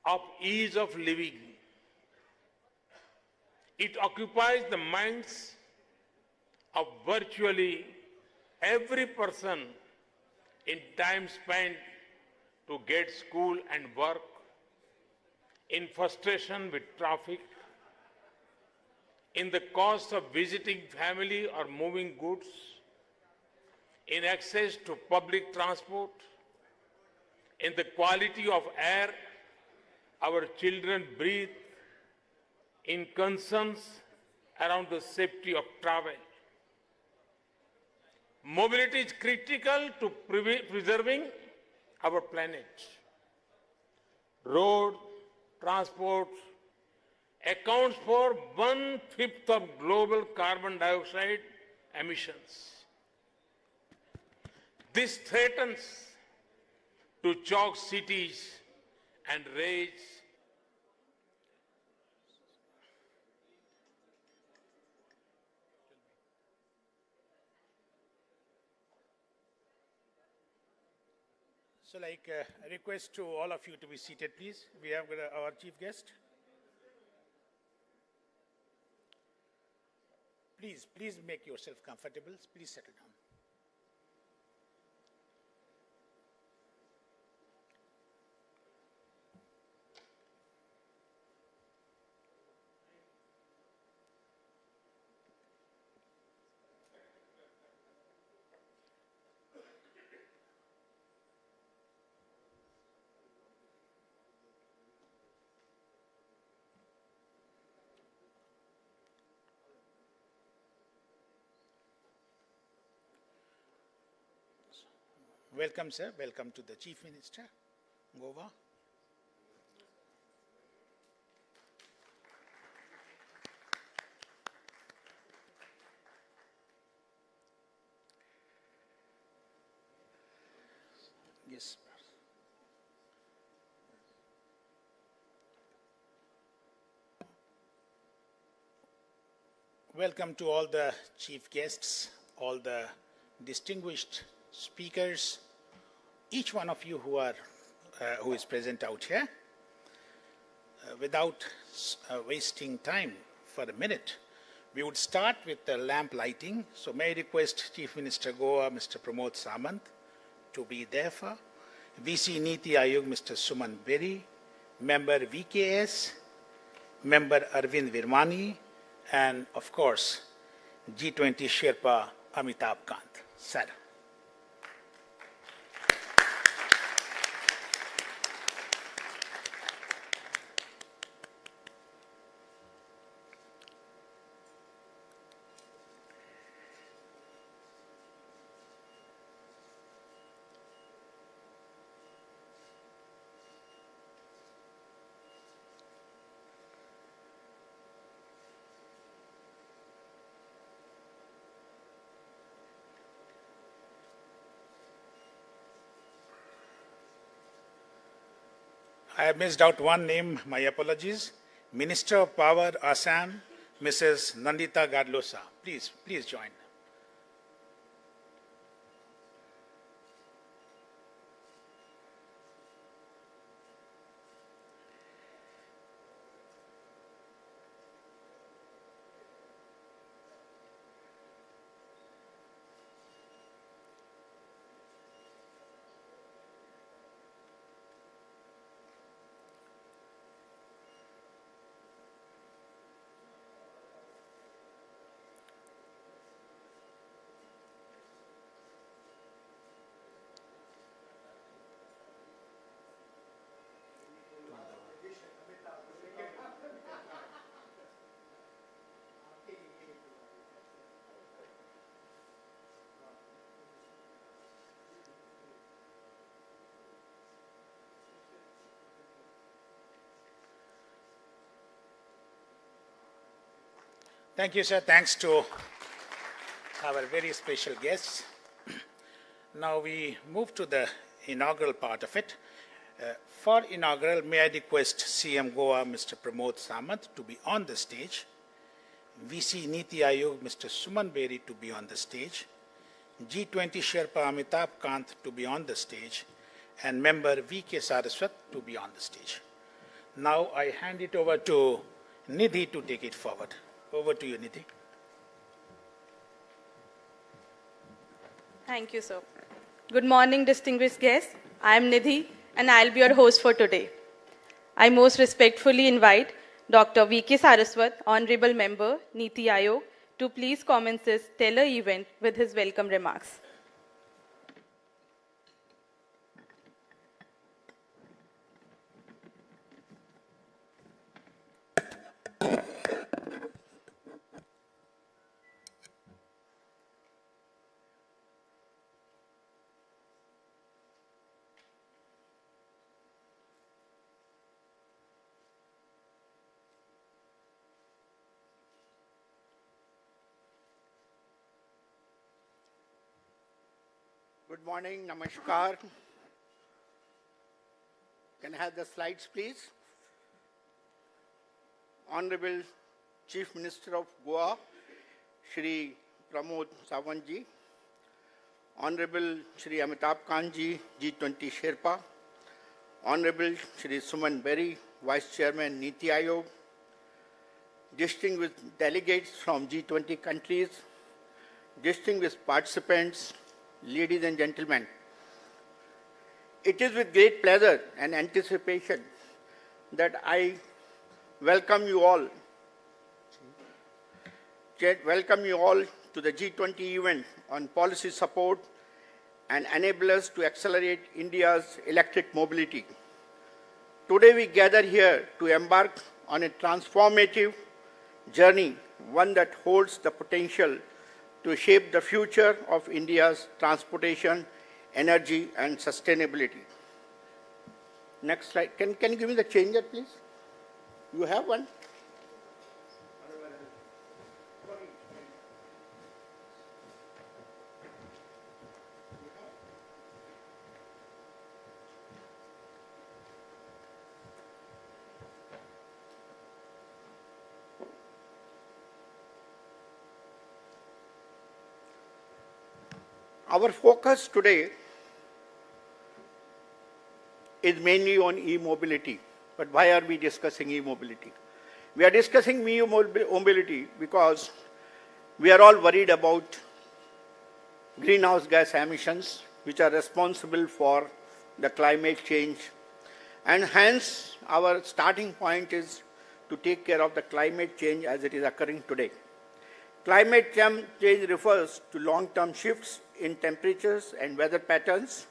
of ease of living. It occupies the minds of virtually every person in time spent to get school and work, in frustration with traffic, in the cost of visiting family or moving goods, in access to public transport, in the quality of air our children breathe, in concerns around the safety of travel. Mobility is critical to preserving our planet. Road transport accounts for 1/5 of global carbon dioxide emissions. This threatens to choke cities and raise a request to all of you to be seated, please. We have our chief guest. Please make yourself comfortable. Please settle down. Welcome, sir. Welcome to the Chief Minister, Goa. Yes. Welcome to all the chief guests, all the distinguished speakers, each one of you who is present out here. Without wasting time for a minute, we would start with the lamp lighting. So may I request Chief Minister Goa, Mr. Pramod Samant, to be there for. VC Niti Ayog, Mr. Suman Beri, Member VKS, Member Arvind Virmani, and of course, G20 Sherpa Amitabh Kant. Sir. I have missed out one name, my apologies. Minister of Power, Assam, Mrs. Nandita Gadlosa. Please join. Thank you, sir. Thanks to our very special guests. Now we move to the inaugural part of it. For inaugural, may I request CM Goa, Mr. Pramod Samant, to be on the stage, VC Niti Ayog, Mr. Suman Beri, to be on the stage, G20 Sherpa Amitabh Kant to be on the stage, and member VK Saraswat to be on the stage. Now I hand it over to Nidhi to take it forward. Over to you, Nidhi. Thank you, sir. Good morning, distinguished guests. I am Nidhi, and I'll be your host for today. I most respectfully invite Dr. V.K. Saraswat, Honorable Member, Niti Aayog, to please commence this stellar event with his welcome remarks. Good morning, namaskar. Can I have the slides, please? Honorable Chief Minister of Goa, Shri Pramod Sawant ji, Honorable Shri Amitabh Kant ji, G20 Sherpa, Honorable Shri Suman Berry, Vice Chairman Niti Aayog, distinguished delegates from G20 countries, distinguished participants, ladies and gentlemen, it is with great pleasure and anticipation that I welcome you all to the G20 event on policy support and enable us to accelerate India's electric mobility. Today we gather here to embark on a transformative journey, one that holds the potential to shape the future of India's transportation, energy, and sustainability. Next slide. Can you give me the changer, please? You have one? Our focus today is mainly on e-mobility. But why are we discussing e-mobility? We are discussing e-mobility because we are all worried about greenhouse gas emissions, which are responsible for the climate change. And hence, our starting point is to take care of the climate change as it is occurring today. Climate change refers to long-term shifts in temperatures and weather patterns.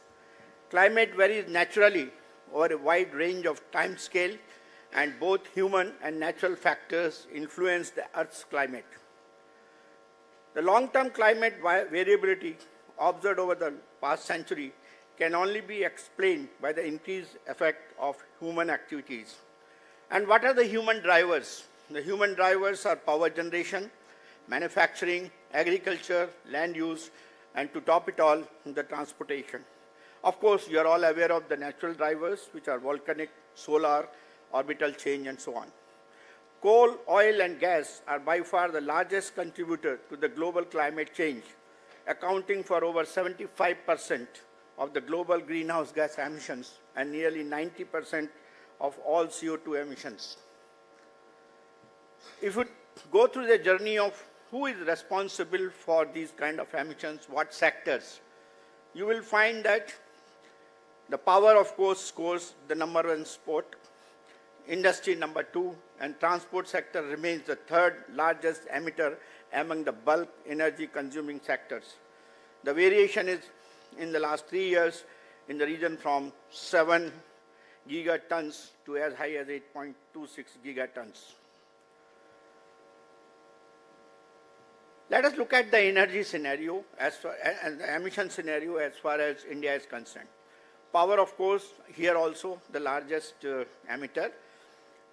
Climate varies naturally over a wide range of time scale, and both human and natural factors influence the Earth's climate. The long-term climate variability observed over the past century can only be explained by the increased effect of human activities. And what are the human drivers? The human drivers are power generation, manufacturing, agriculture, land use, and to top it all, the transportation. Of course, you are all aware of the natural drivers, which are volcanic, solar, orbital change, and so on. Coal, oil, and gas are by far the largest contributor to the global climate change, accounting for over 75% of the global greenhouse gas emissions and nearly 90% of all CO2 emissions. If you go through the journey of who is responsible for these kind of emissions, what sectors, you will find that the power, of course, scores the number one spot, industry number 2, and transport sector remains the third largest emitter among the bulk energy consuming sectors. The variation is in the last 3 years in the region from 7 gigatons to as high as 8.26 gigatons. Let us look at the energy scenario and the emission scenario as far as India is concerned. Power, of course, here also the largest emitter.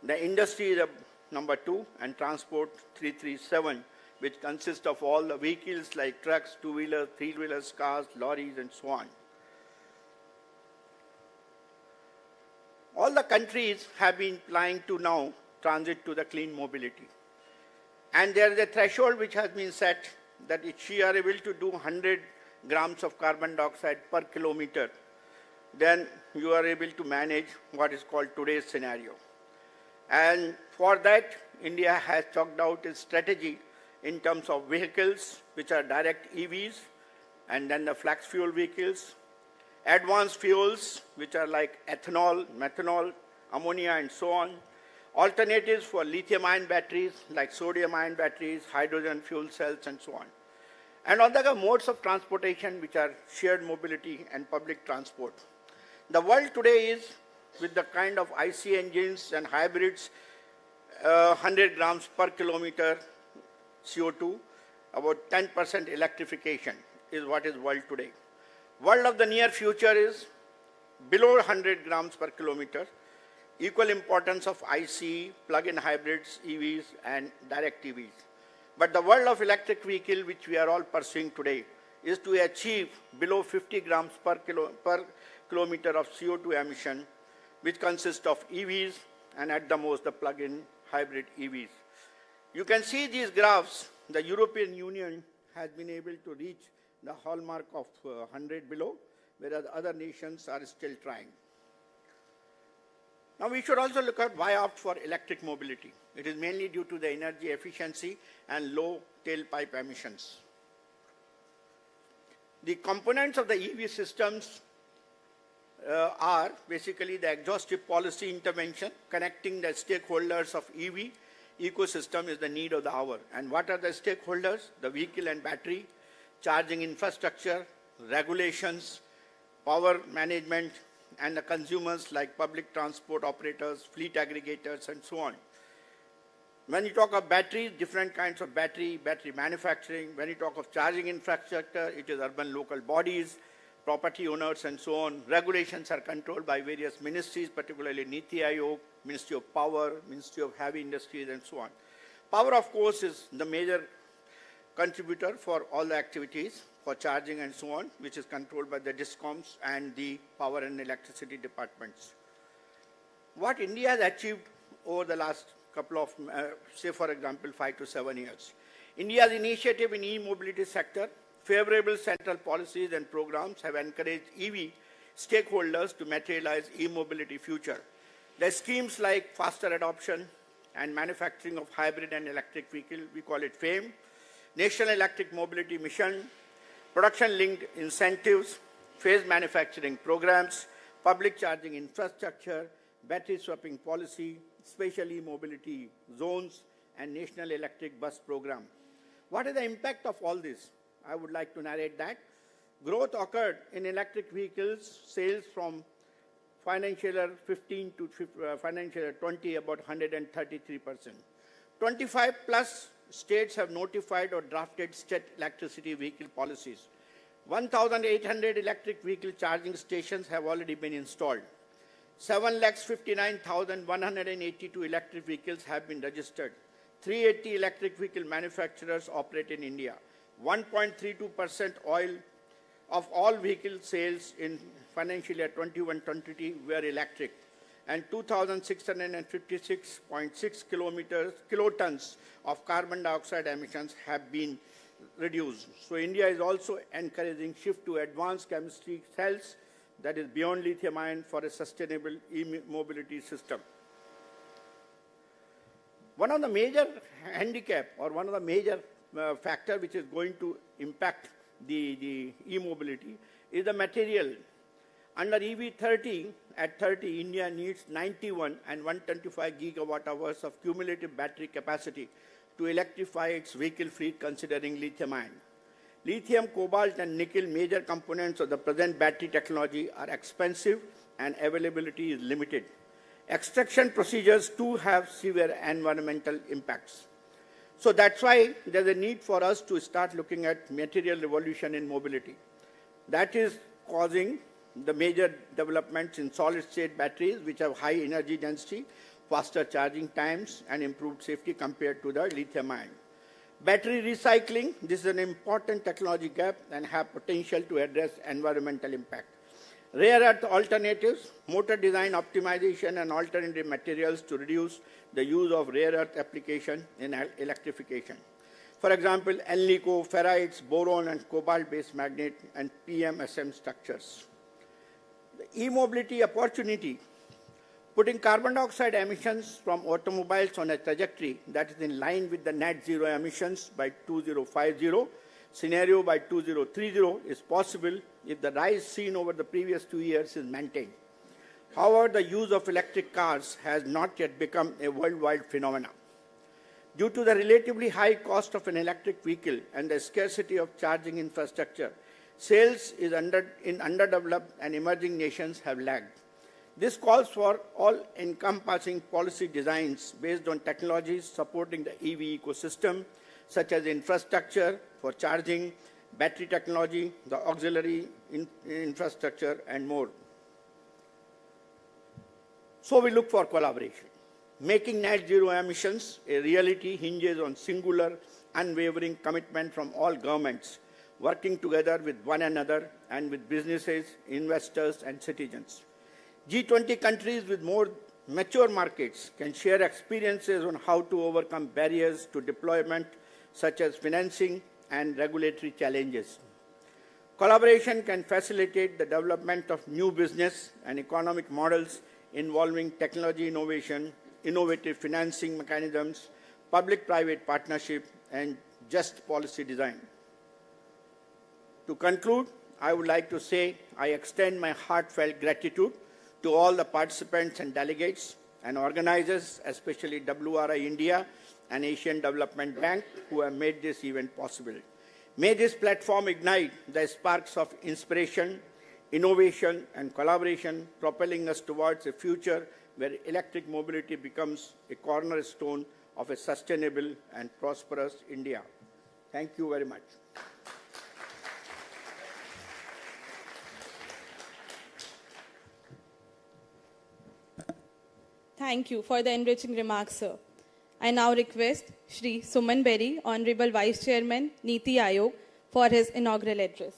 The industry is number 2, and transport 337, which consists of all the vehicles like trucks, two-wheelers, three-wheelers, cars, lorries, and so on. All the countries have been planning to now transit to the clean mobility. And there is a threshold which has been set that if we are able to do 100 grams of carbon dioxide per kilometer, then you are able to manage what is called today's scenario. And for that, India has chalked out its strategy in terms of vehicles, which are direct EVs, and then the flex fuel vehicles, advanced fuels, which are like ethanol, methanol, ammonia, and so on, alternatives for lithium-ion batteries, like sodium-ion batteries, hydrogen fuel cells, and so on. And on the modes of transportation, which are shared mobility and public transport. The world today is, with the kind of IC engines and hybrids, 100 grams per kilometer CO2, about 10% electrification is what is world today. World of the near future is below 100 grams per kilometer, equal importance of IC, plug-in hybrids, EVs, and direct EVs. But the world of electric vehicle, which we are all pursuing today, is to achieve below 50 grams per kilometer of CO2 emission, which consists of EVs and at the most the plug-in hybrid EVs. You can see these graphs. The European Union has been able to reach the hallmark of 100 below, whereas other nations are still trying. Now we should also look at why opt for electric mobility. It is mainly due to the energy efficiency and low tailpipe emissions. The components of the EV systems are basically the exhaustive policy intervention. Connecting the stakeholders of EV ecosystem is the need of the hour. And what are the stakeholders? The vehicle and battery, charging infrastructure, regulations, power management, and the consumers like public transport operators, fleet aggregators, and so on. When you talk of batteries, different kinds of battery manufacturing. When you talk of charging infrastructure, it is urban local bodies, property owners, and so on. Regulations are controlled by various ministries, particularly NITI Aayog, Ministry of Power, Ministry of Heavy Industries, and so on. Power, of course, is the major contributor for all the activities for charging and so on, which is controlled by the DISCOMs and the power and electricity departments. What India has achieved over the last couple of, say for example, 5 to 7 years. India's initiative in e-mobility sector, favorable central policies and programs have encouraged EV stakeholders to materialize e-mobility future. The schemes like faster adoption and manufacturing of hybrid and electric vehicle, we call it FAME, National Electric Mobility Mission, production-linked incentives, phased manufacturing programs, public charging infrastructure, battery swapping policy, special e-mobility zones, and National Electric Bus Program. What is the impact of all this? I would like to narrate that. Growth occurred in electric vehicles sales from financial year 15 to financial year 20, about 133%. 25 plus states have notified or drafted state electricity vehicle policies. 1,800 electric vehicle charging stations have already been installed. 7,59,182 electric vehicles have been registered. 380 electric vehicle manufacturers operate in India. 1.32% oil of all vehicle sales in financial year 21-23 were electric, and 2,656.6 kilotons of carbon dioxide emissions have been reduced. So India is also encouraging shift to advanced chemistry cells, that is beyond lithium-ion, for a sustainable e-mobility system. One of the major handicap or one of the major factor which is going to impact the e-mobility is the material. Under EV30, at 30, India needs 91 and 125 gigawatt hours of cumulative battery capacity to electrify its vehicle fleet considering lithium-ion. Lithium, cobalt, and nickel, major components of the present battery technology, are expensive and availability is limited. Extraction procedures too have severe environmental impacts. So that's why there's a need for us to start looking at material revolution in mobility. That is causing the major developments in solid-state batteries, which have high energy density, faster charging times, and improved safety compared to the lithium-ion. Battery recycling, this is an important technology gap and have potential to address environmental impact. Rare earth alternatives, motor design optimization, and alternative materials to reduce the use of rare earth application in electrification. For example, Alnico, ferrites, boron, and cobalt-based magnet, and PMSM structures. The e-mobility opportunity putting carbon dioxide emissions from automobiles on a trajectory that is in line with the net zero emissions by 2050 scenario by 2030 is possible if the rise seen over the previous 2 years is maintained. However, the use of electric cars has not yet become a worldwide phenomenon. Due to the relatively high cost of an electric vehicle and the scarcity of charging infrastructure, sales in underdeveloped and emerging nations have lagged. This calls for all-encompassing policy designs based on technologies supporting the EV ecosystem, such as infrastructure for charging, battery technology, the auxiliary infrastructure, and more. So we look for collaboration. Making net zero emissions a reality hinges on singular, unwavering commitment from all governments, working together with one another and with businesses, investors, and citizens. G20 countries with more mature markets can share experiences on how to overcome barriers to deployment, such as financing and regulatory challenges. Collaboration can facilitate the development of new business and economic models involving technology innovation, innovative financing mechanisms, public-private partnership, and just policy design. To conclude, I would like to say I extend my heartfelt gratitude to all the participants and delegates and organizers, especially WRI India and Asian Development Bank, who have made this event possible. May this platform ignite the sparks of inspiration, innovation, and collaboration, propelling us towards a future where electric mobility becomes a cornerstone of a sustainable and prosperous India. Thank you very much. Thank you for the enriching remarks, sir. I now request Shri Suman Berry, Honorable Vice Chairman, Niti Aayog, for his inaugural address.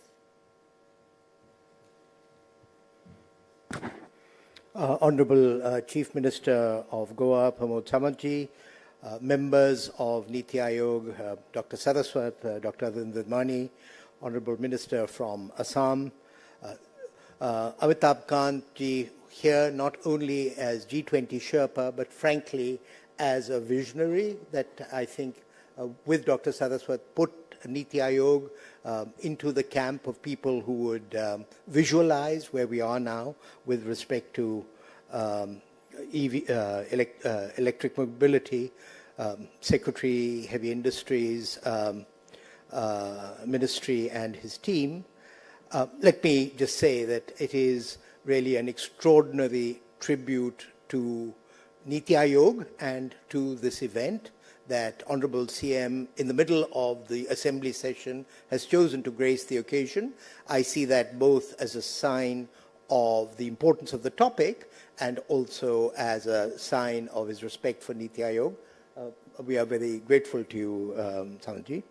Honorable Chief Minister of Goa, Pramod Samantji, members of Niti Aayog, Dr. Saraswat, Dr. Arindamani, Honorable Minister from Assam, Amitabh Kant ji, here not only as G20 Sherpa, but frankly as a visionary that I think with Dr. Saraswat put Niti Aayog into the camp of people who would visualize where we are now with respect to electric mobility, Secretary Heavy Industries Ministry and his team. Let me just say that it is really an extraordinary tribute to Niti Aayog and to this event that Honorable CM, in the middle of the assembly session, has chosen to grace the occasion. I see that both as a sign of the importance of the topic and also as a sign of his respect for Niti Aayog. We are very grateful to you, Samantji.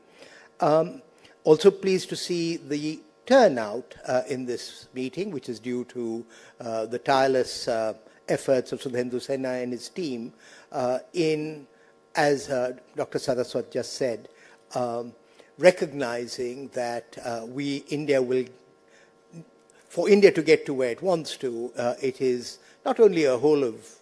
Also pleased to see the turnout in this meeting, which is due to the tireless efforts of Sudhendu Sena and his team in, as Dr. Saraswat just said, recognizing that for India to get to where it wants to, it is not only a whole of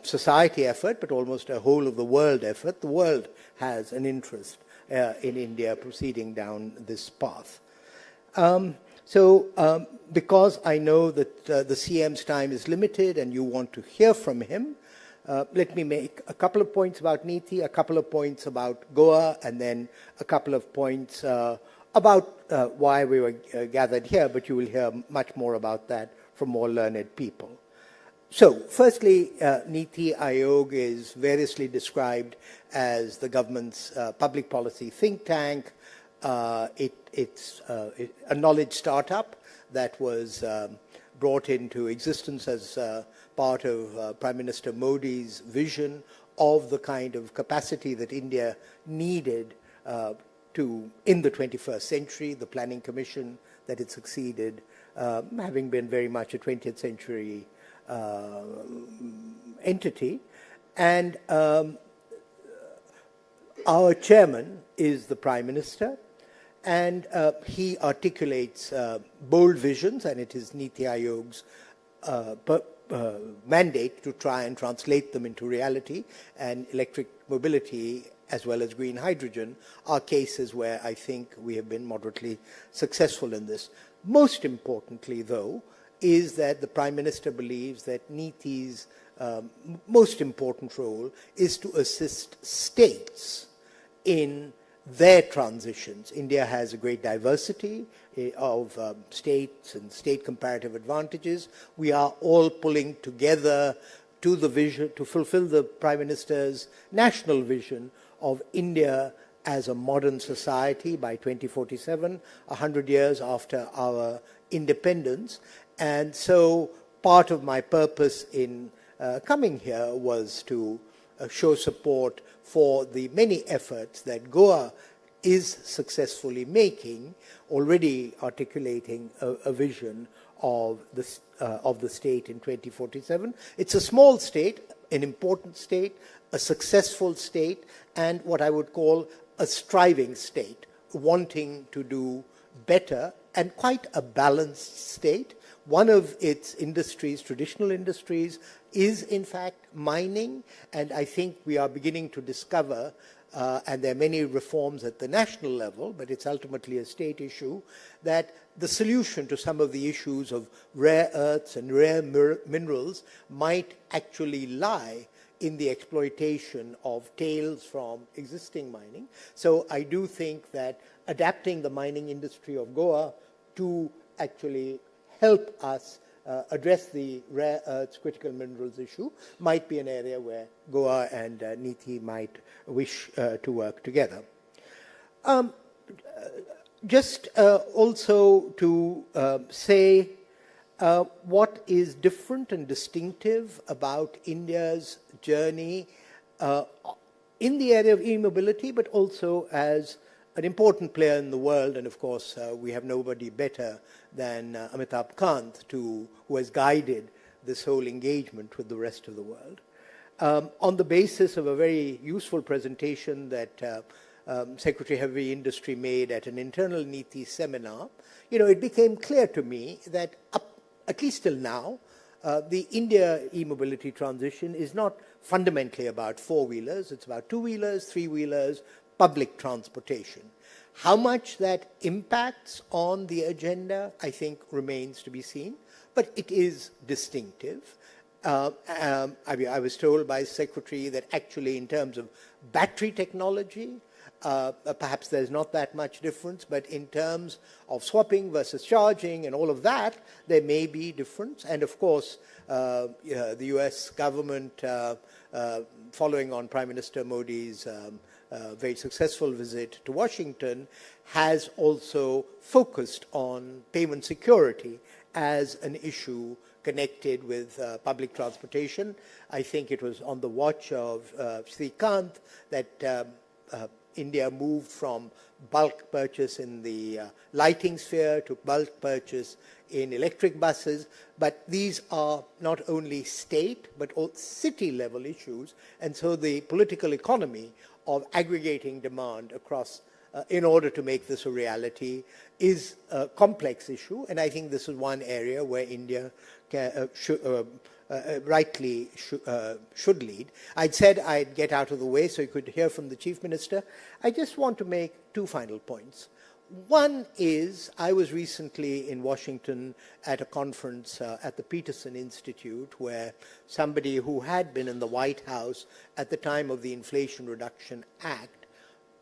society effort, but almost a whole of the world effort. The world has an interest in India proceeding down this path. Because I know that the CM's time is limited and you want to hear from him, let me make a couple of points about Niti, a couple of points about Goa, and then a couple of points about why we were gathered here, but you will hear much more about that from more learned people. So, firstly, Niti Aayog is variously described as the government's public policy think tank. It's a knowledge startup that was brought into existence as part of Prime Minister Modi's vision of the kind of capacity that India needed in the 21st century, the Planning Commission that it succeeded, having been very much a 20th century entity. And our chairman is the Prime Minister, and he articulates bold visions, and it is Niti Aayog's mandate to try and translate them into reality, and electric mobility as well as green hydrogen are cases where I think we have been moderately successful in this. Most importantly, though, is that the Prime Minister believes that NITI's most important role is to assist states in their transitions. India has a great diversity of states and state comparative advantages. We are all pulling together to the vision, to fulfill the Prime Minister's national vision of India as a modern society by 2047, 100 years after our independence. And so part of my purpose in coming here was to show support for the many efforts that Goa is successfully making, already articulating a vision of the state in 2047. It's a small state, an important state, a successful state, and what I would call a striving state, wanting to do better, and quite a balanced state. One of its industries, traditional industries, is in fact mining, and I think we are beginning to discover, and there are many reforms at the national level, but it's ultimately a state issue, that the solution to some of the issues of rare earths and rare minerals might actually lie in the exploitation of tails from existing mining. So I do think that adapting the mining industry of Goa to actually help us address the rare earths critical minerals issue might be an area where Goa and NITI might wish to work together. Just also to say what is different and distinctive about India's journey in the area of e-mobility, but also as an important player in the world, and of course we have nobody better than Amitabh Kant who has guided this whole engagement with the rest of the world. On the basis of a very useful presentation that Secretary Heavy Industry made at an internal NITI seminar, it became clear to me that at least till now, the India e-mobility transition is not fundamentally about four-wheelers, it's about two-wheelers, three-wheelers, public transportation. How much that impacts on the agenda, I think, remains to be seen, but it is distinctive. I was told by Secretary that actually in terms of battery technology, perhaps there's not that much difference, but in terms of swapping versus charging and all of that, there may be difference. And of course, the US government, following on Prime Minister Modi's very successful visit to Washington, has also focused on payment security as an issue connected with public transportation. I think it was on the watch of Sri Kant that India moved from bulk purchase in the lighting sphere to bulk purchase in electric buses, but these are not only state but also city level issues, and so the political economy of aggregating demand across in order to make this a reality is a complex issue, and I think this is one area where India rightly should lead. I'd said I'd get out of the way so you could hear from the Chief Minister. I just want to make two final points. One is, I was recently in Washington at a conference at the Peterson Institute where somebody who had been in the White House at the time of the Inflation Reduction Act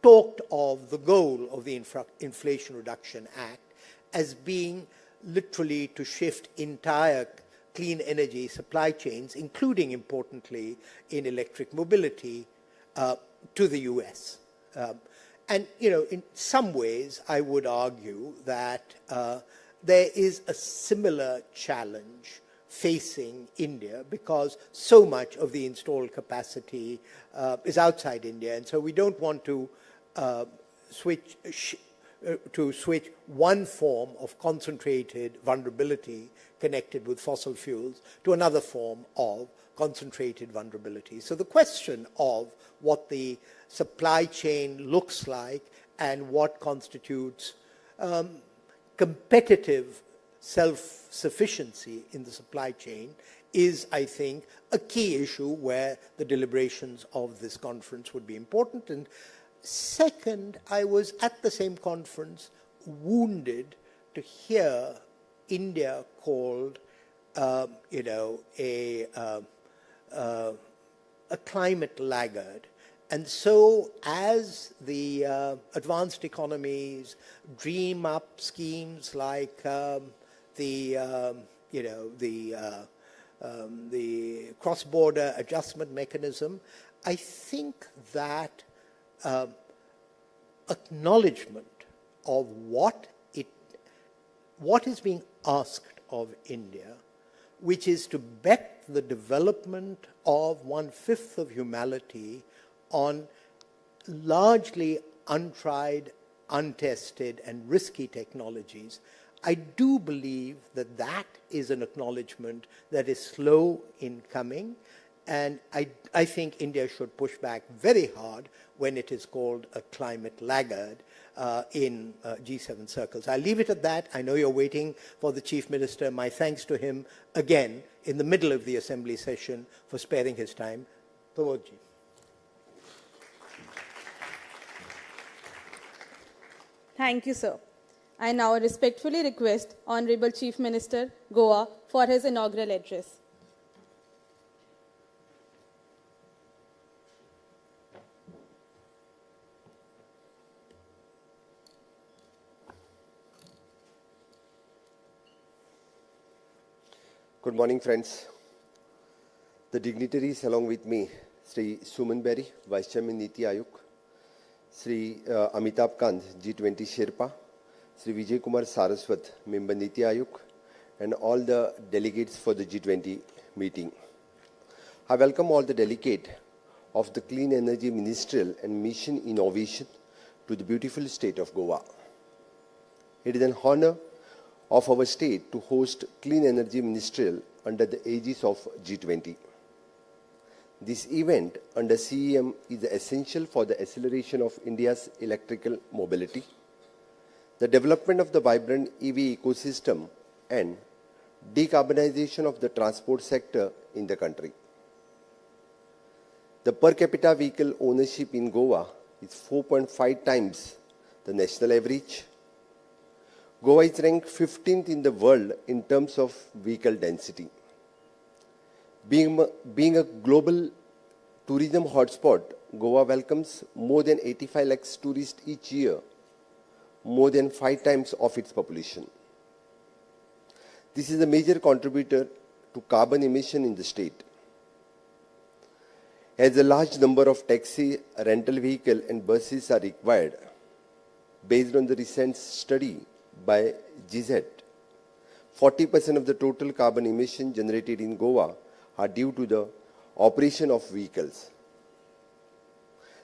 talked of the goal of the Inflation Reduction Act as being literally to shift entire clean energy supply chains, including, importantly, in electric mobility, to the US. And, in some ways, I would argue that there is a similar challenge facing India because so much of the installed capacity is outside India. And so we don't want to switch one form of concentrated vulnerability connected with fossil fuels to another form of concentrated vulnerability. So the question of what the supply chain looks like and what constitutes competitive self-sufficiency in the supply chain is, I think, a key issue where the deliberations of this conference would be important. And second, I was at the same conference wounded to hear India called, a climate laggard. And so as the advanced economies dream up schemes like the cross-border adjustment mechanism, I think that acknowledgement of what is being asked of India, which is to bet the development of 1/5 of humanity on largely untried, untested, and risky technologies, I do believe that that is an acknowledgement that is slow in coming, and I think India should push back very hard when it is called a climate laggard in G7 circles. I'll leave it at that. I know you're waiting for the Chief Minister. My thanks to him again in the middle of the Assembly session for sparing his time. Pramodji. Thank you, sir. I now respectfully request Honorable Chief Minister, Goa, for his inaugural address. Good morning, friends. The dignitaries along with me, Sri Suman Berry, Vice Chairman Niti Ayog, Sri Amitabh Kant, G20 Sherpa, Sri Vijay Kumar Saraswat, Member Niti Ayog, and all the delegates for the G20 meeting. I welcome all the delegates of the Clean Energy Ministerial and Mission Innovation to the beautiful state of Goa. It is an honor of our state to host Clean Energy Ministerial under the aegis of G20. This event under CEM is essential for the acceleration of India's electrical mobility, the development of the vibrant EV ecosystem, and decarbonization of the transport sector in the country. The per capita vehicle ownership in Goa is 4.5 times the national average. Goa is ranked 15th in the world in terms of vehicle density. Being a global tourism hotspot, Goa welcomes more than 85 lakhs tourists each year, more than 5 times of its population. This is a major contributor to carbon emission in the state. As a large number of taxi, rental vehicle and buses are required, based on the recent study by GZ, 40% of the total carbon emission generated in Goa are due to the operation of vehicles.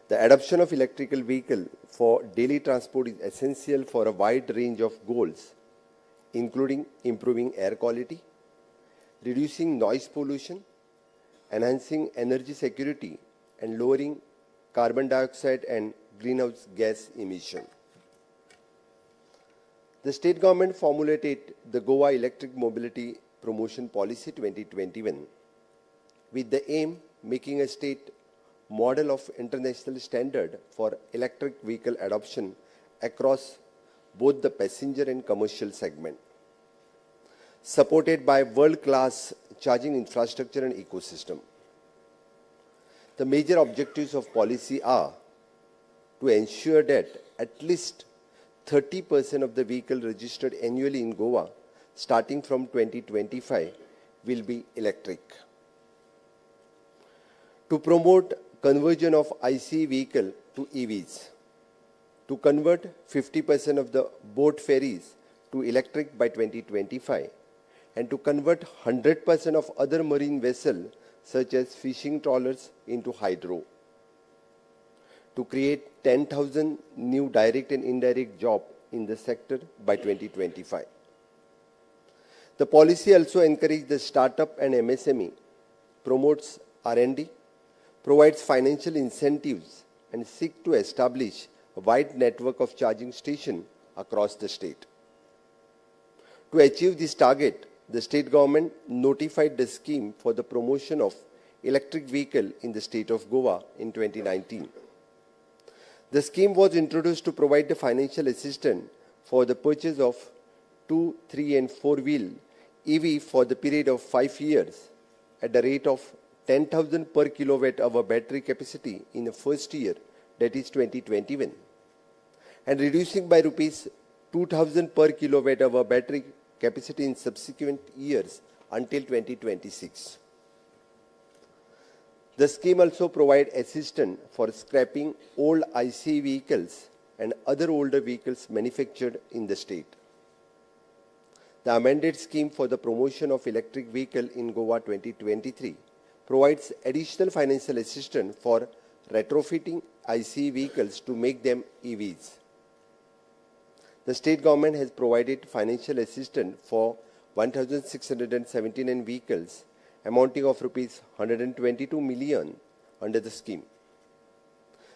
The adoption of electrical vehicle for daily transport is essential for a wide range of goals, including improving air quality, reducing noise pollution, enhancing energy security, and lowering carbon dioxide and greenhouse gas emission. The state government formulated the Goa Electric Mobility Promotion Policy 2021 with the aim making a state model of international standard for electric vehicle adoption across both the passenger and commercial segment, supported by world-class charging infrastructure and ecosystem. The major objectives of policy are to ensure that at least 30% of the vehicle registered annually in Goa, starting from 2025, will be electric. To promote conversion of ICE vehicle to EVs. To convert 50% of the boat ferries to electric by 2025. And to convert 100% of other marine vessels, such as fishing trawlers, into hydro. To create 10,000 new direct and indirect jobs in the sector by 2025. The policy also encourages the startup and MSME, promotes R&D, provides financial incentives, and seeks to establish a wide network of charging stations across the state. To achieve this target, the state government notified the scheme for the promotion of electric vehicle in the state of Goa in 2019. The scheme was introduced to provide the financial assistance for the purchase of 2, 3 and 4-wheel EV for the period of 5 years at the rate of 10,000 per kilowatt hour battery capacity in the first year, that is 2021, and reducing by rupees 2,000 per kilowatt hour battery capacity in subsequent years until 2026. The scheme also provides assistance for scrapping old ICE vehicles and other older vehicles manufactured in the state. The amended scheme for the promotion of electric vehicle in Goa 2023 provides additional financial assistance for retrofitting ICE vehicles to make them EVs. The state government has provided financial assistance for 1,679 vehicles amounting of rupees 122 million under the scheme.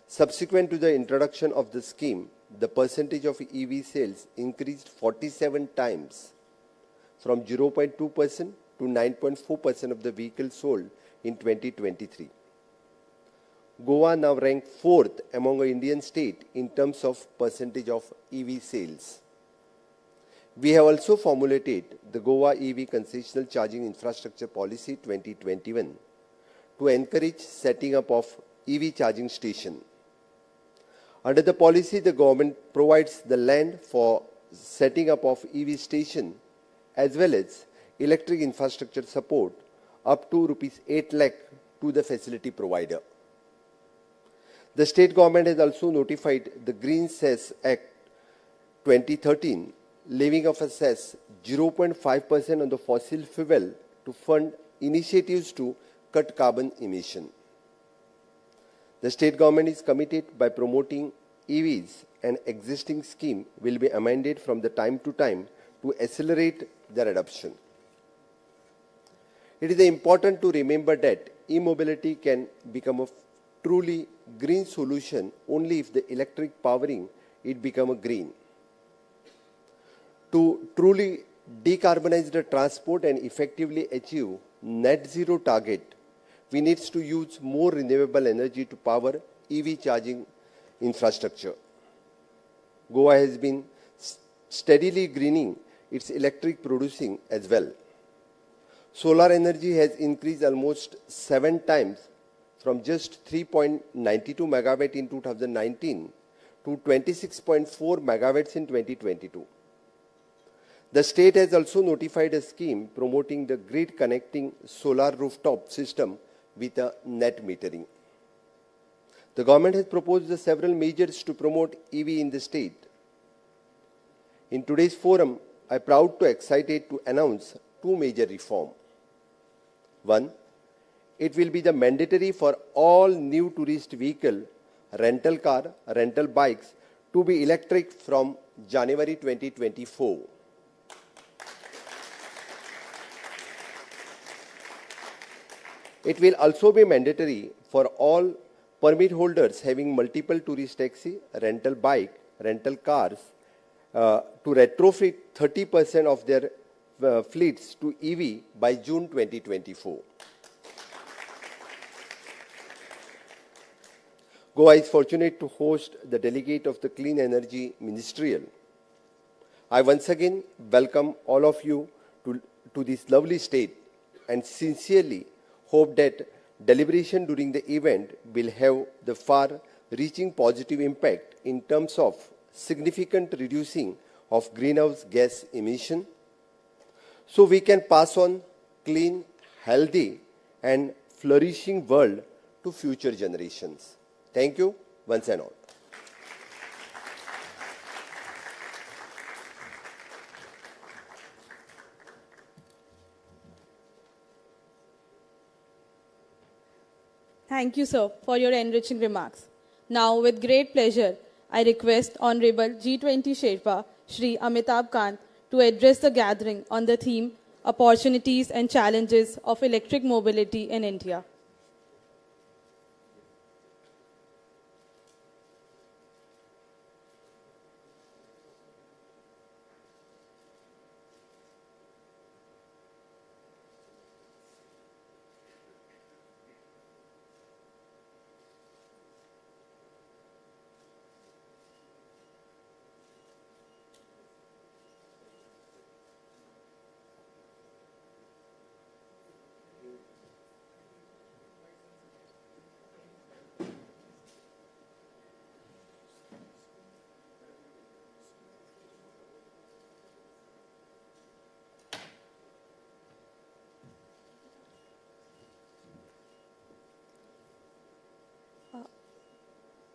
Subsequent to the introduction of the scheme, the percentage of EV sales increased 47 times from 0.2% to 9.4% of the vehicles sold in 2023. Goa now ranked 4th among Indian states in terms of percentage of EV sales. We have also formulated the Goa EV Concessional Charging Infrastructure Policy 2021 to encourage setting up of EV charging station. Under the policy, the government provides the land for setting up of EV station as well as electric infrastructure support up to rupees 8 lakh to the facility provider. The state government has also notified the Green Cess Act 2013, levying of a cess 0.5% on the fossil fuel to fund initiatives to cut carbon emission. The state government is committed by promoting EVs, and existing scheme will be amended from the time to time to accelerate their adoption. It is important to remember that e-mobility can become a truly green solution only if the electric powering it become a green. To truly decarbonize the transport and effectively achieve net zero target, we need to use more renewable energy to power EV charging infrastructure. Goa has been steadily greening its electric producing as well. Solar energy has increased almost 7 times from just 3.92 megawatt in 2019 to 26.4 megawatts in 2022. The state has also notified a scheme promoting the grid connecting solar rooftop system with a net metering. The government has proposed several measures to promote EV in the state. In today's forum, I am proud to excited to announce 2 major reforms. One, it will be the mandatory for all new tourist vehicle, rental car, rental bikes to be electric from January 2024. It will also be mandatory for all permit holders having multiple tourist taxi, rental bike, rental cars to retrofit 30% of their fleets to EV by June 2024. Goa is fortunate to host the delegate of the Clean Energy Ministerial. I once again welcome all of you to this lovely state and sincerely hope that deliberation during the event will have the far-reaching positive impact in terms of significant reducing of greenhouse gas emission, so we can pass on clean, healthy and flourishing world to future generations. Thank you once and all. Thank you, sir, for your enriching remarks. Now, with great pleasure, I request Honorable G20 Sherpa, Shri Amitabh Kant, to address the gathering on the theme Opportunities and Challenges of Electric Mobility in India.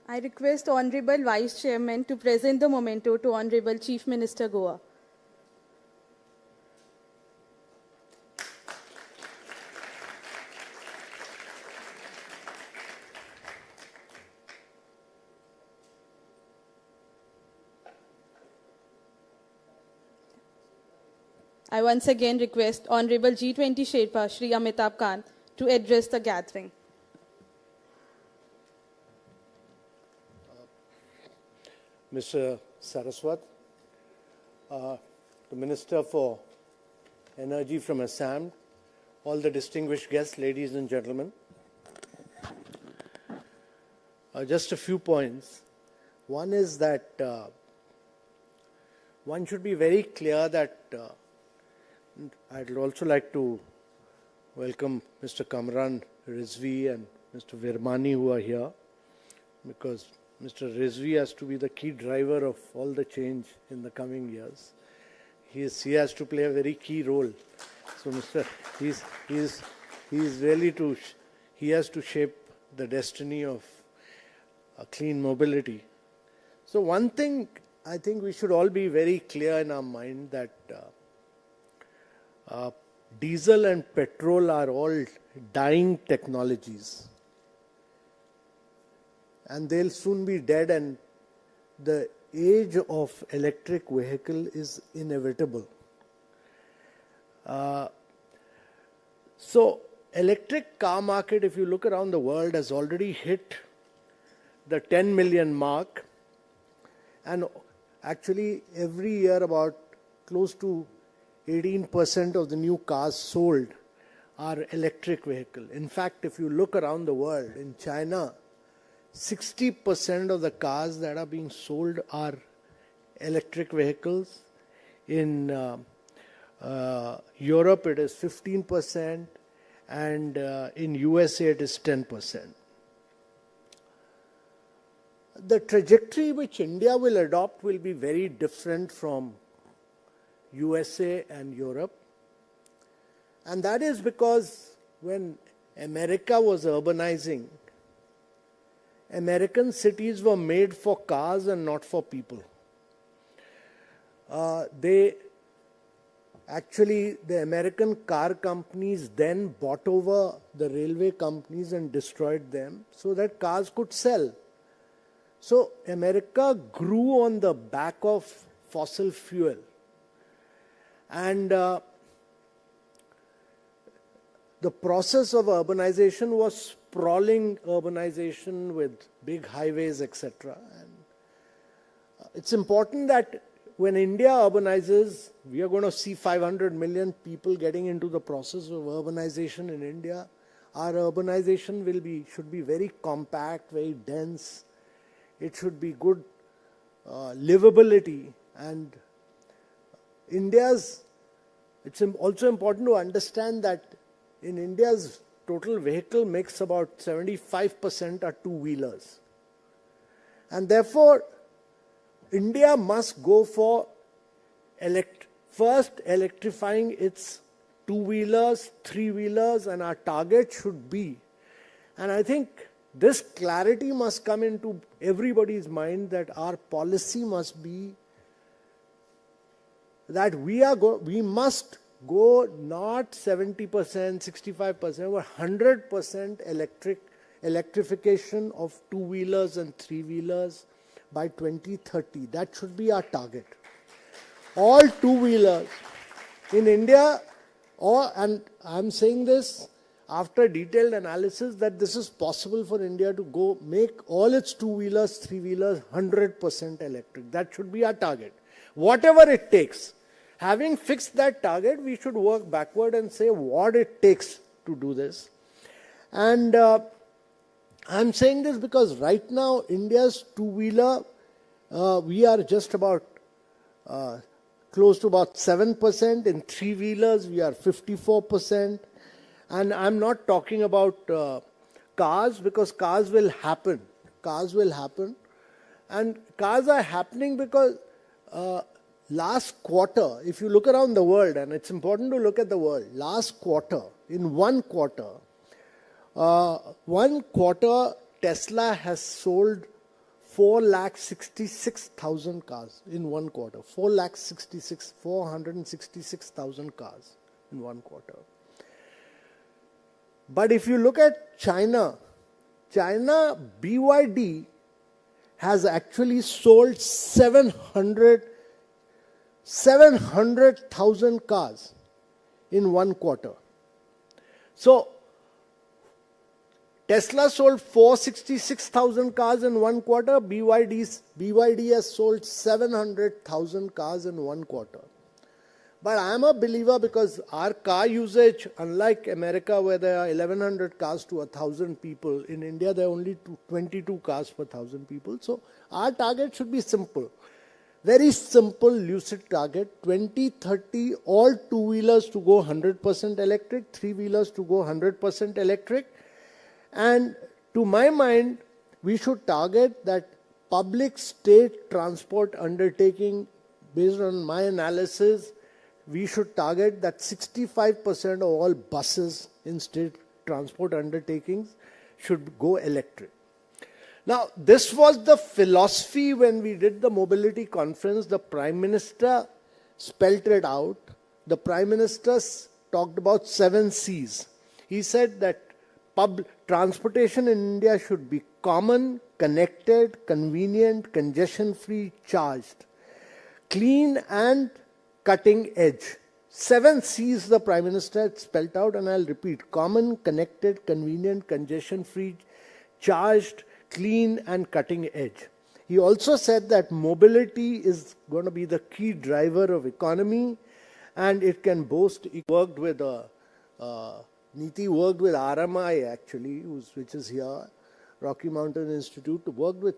I request Honorable Vice Chairman to present the memento to Honorable Chief Minister Goa. I once again request Honorable G20 Sherpa Shri Amitabh Kant to address the gathering. Mr. Saraswat, the Minister for Energy from Assam, all the distinguished guests, ladies and gentlemen. Just a few points. One is that one should be very clear that I'd also like to welcome Mr. Kamran Rizvi and Mr. Virmani who are here, because Mr. Rizvi has to be the key driver of all the change in the coming years. He has to play a very key role. So, he has to shape the destiny of clean mobility. So, one thing I think we should all be very clear in our mind that diesel and petrol are all dying technologies. And they'll soon be dead, and the age of electric vehicle is inevitable. So, electric car market, if you look around the world, has already hit the 10 million mark. And actually, every year about close to 18% of the new cars sold are electric vehicle. In fact, if you look around the world, in China, 60% of the cars that are being sold are electric vehicles. In Europe, it is 15%, and in USA, it is 10%. The trajectory which India will adopt will be very different from USA and Europe. And that is because when America was urbanizing, American cities were made for cars and not for people. The American car companies then bought over the railway companies and destroyed them so that cars could sell. So America grew on the back of fossil fuel. And the process of urbanization was sprawling urbanization with big highways, etc. And it's important that when India urbanizes, we are going to see 500 million people getting into the process of urbanization in India. Our urbanization should be very compact, very dense. It should be good livability, and it's also important to understand that in India's total vehicle mix, about 75% are two-wheelers. And therefore, India must go for first electrifying its two-wheelers, three-wheelers, and our target should be, and I think this clarity must come into everybody's mind, that our policy must be that we must go not 70%, 65%, but 100% electrification of two-wheelers and three-wheelers by 2030. That should be our target. All two-wheelers in India, and I'm saying this after detailed analysis, that this is possible for India to go make all its two-wheelers, three-wheelers 100% electric. That should be our target. Whatever it takes. Having fixed that target, we should work backward and say what it takes to do this. And I'm saying this because right now, India's two-wheeler, we are just about close to about 7%. In three-wheelers, we are 54%. And I'm not talking about cars, because cars will happen. Cars will happen. And cars are happening because last quarter, if you look around the world, and it's important to look at the world, last quarter, in one quarter, Tesla has sold 466,000 cars in one quarter. 466,000 cars in one quarter. But if you look at China, BYD has actually sold 700,000 cars in one quarter. So, Tesla sold 466,000 cars in one quarter. BYD has sold 700,000 cars in one quarter. But I am a believer because our car usage, unlike America where there are 1,100 cars to 1,000 people, in India there are only 22 cars per 1,000 people. So our target should be simple. Very simple, lucid target. 2030, all two-wheelers to go 100% electric, three-wheelers to go 100% electric. And to my mind, we should target that public state transport undertaking, based on my analysis, we should target that 65% of all buses in state transport undertakings should go electric. Now, this was the philosophy when we did the mobility conference. The Prime Minister spelt it out. The Prime Minister talked about 7 C's. He said that transportation in India should be common, connected, convenient, congestion-free, charged, clean and cutting edge. 7 C's the Prime Minister had spelt out, and I'll repeat: common, connected, convenient, congestion-free, charged, clean and cutting edge. He also said that mobility is going to be the key driver of economy, and it can boast. He worked with Niti worked with RMI actually, which is here, Rocky Mountain Institute, worked with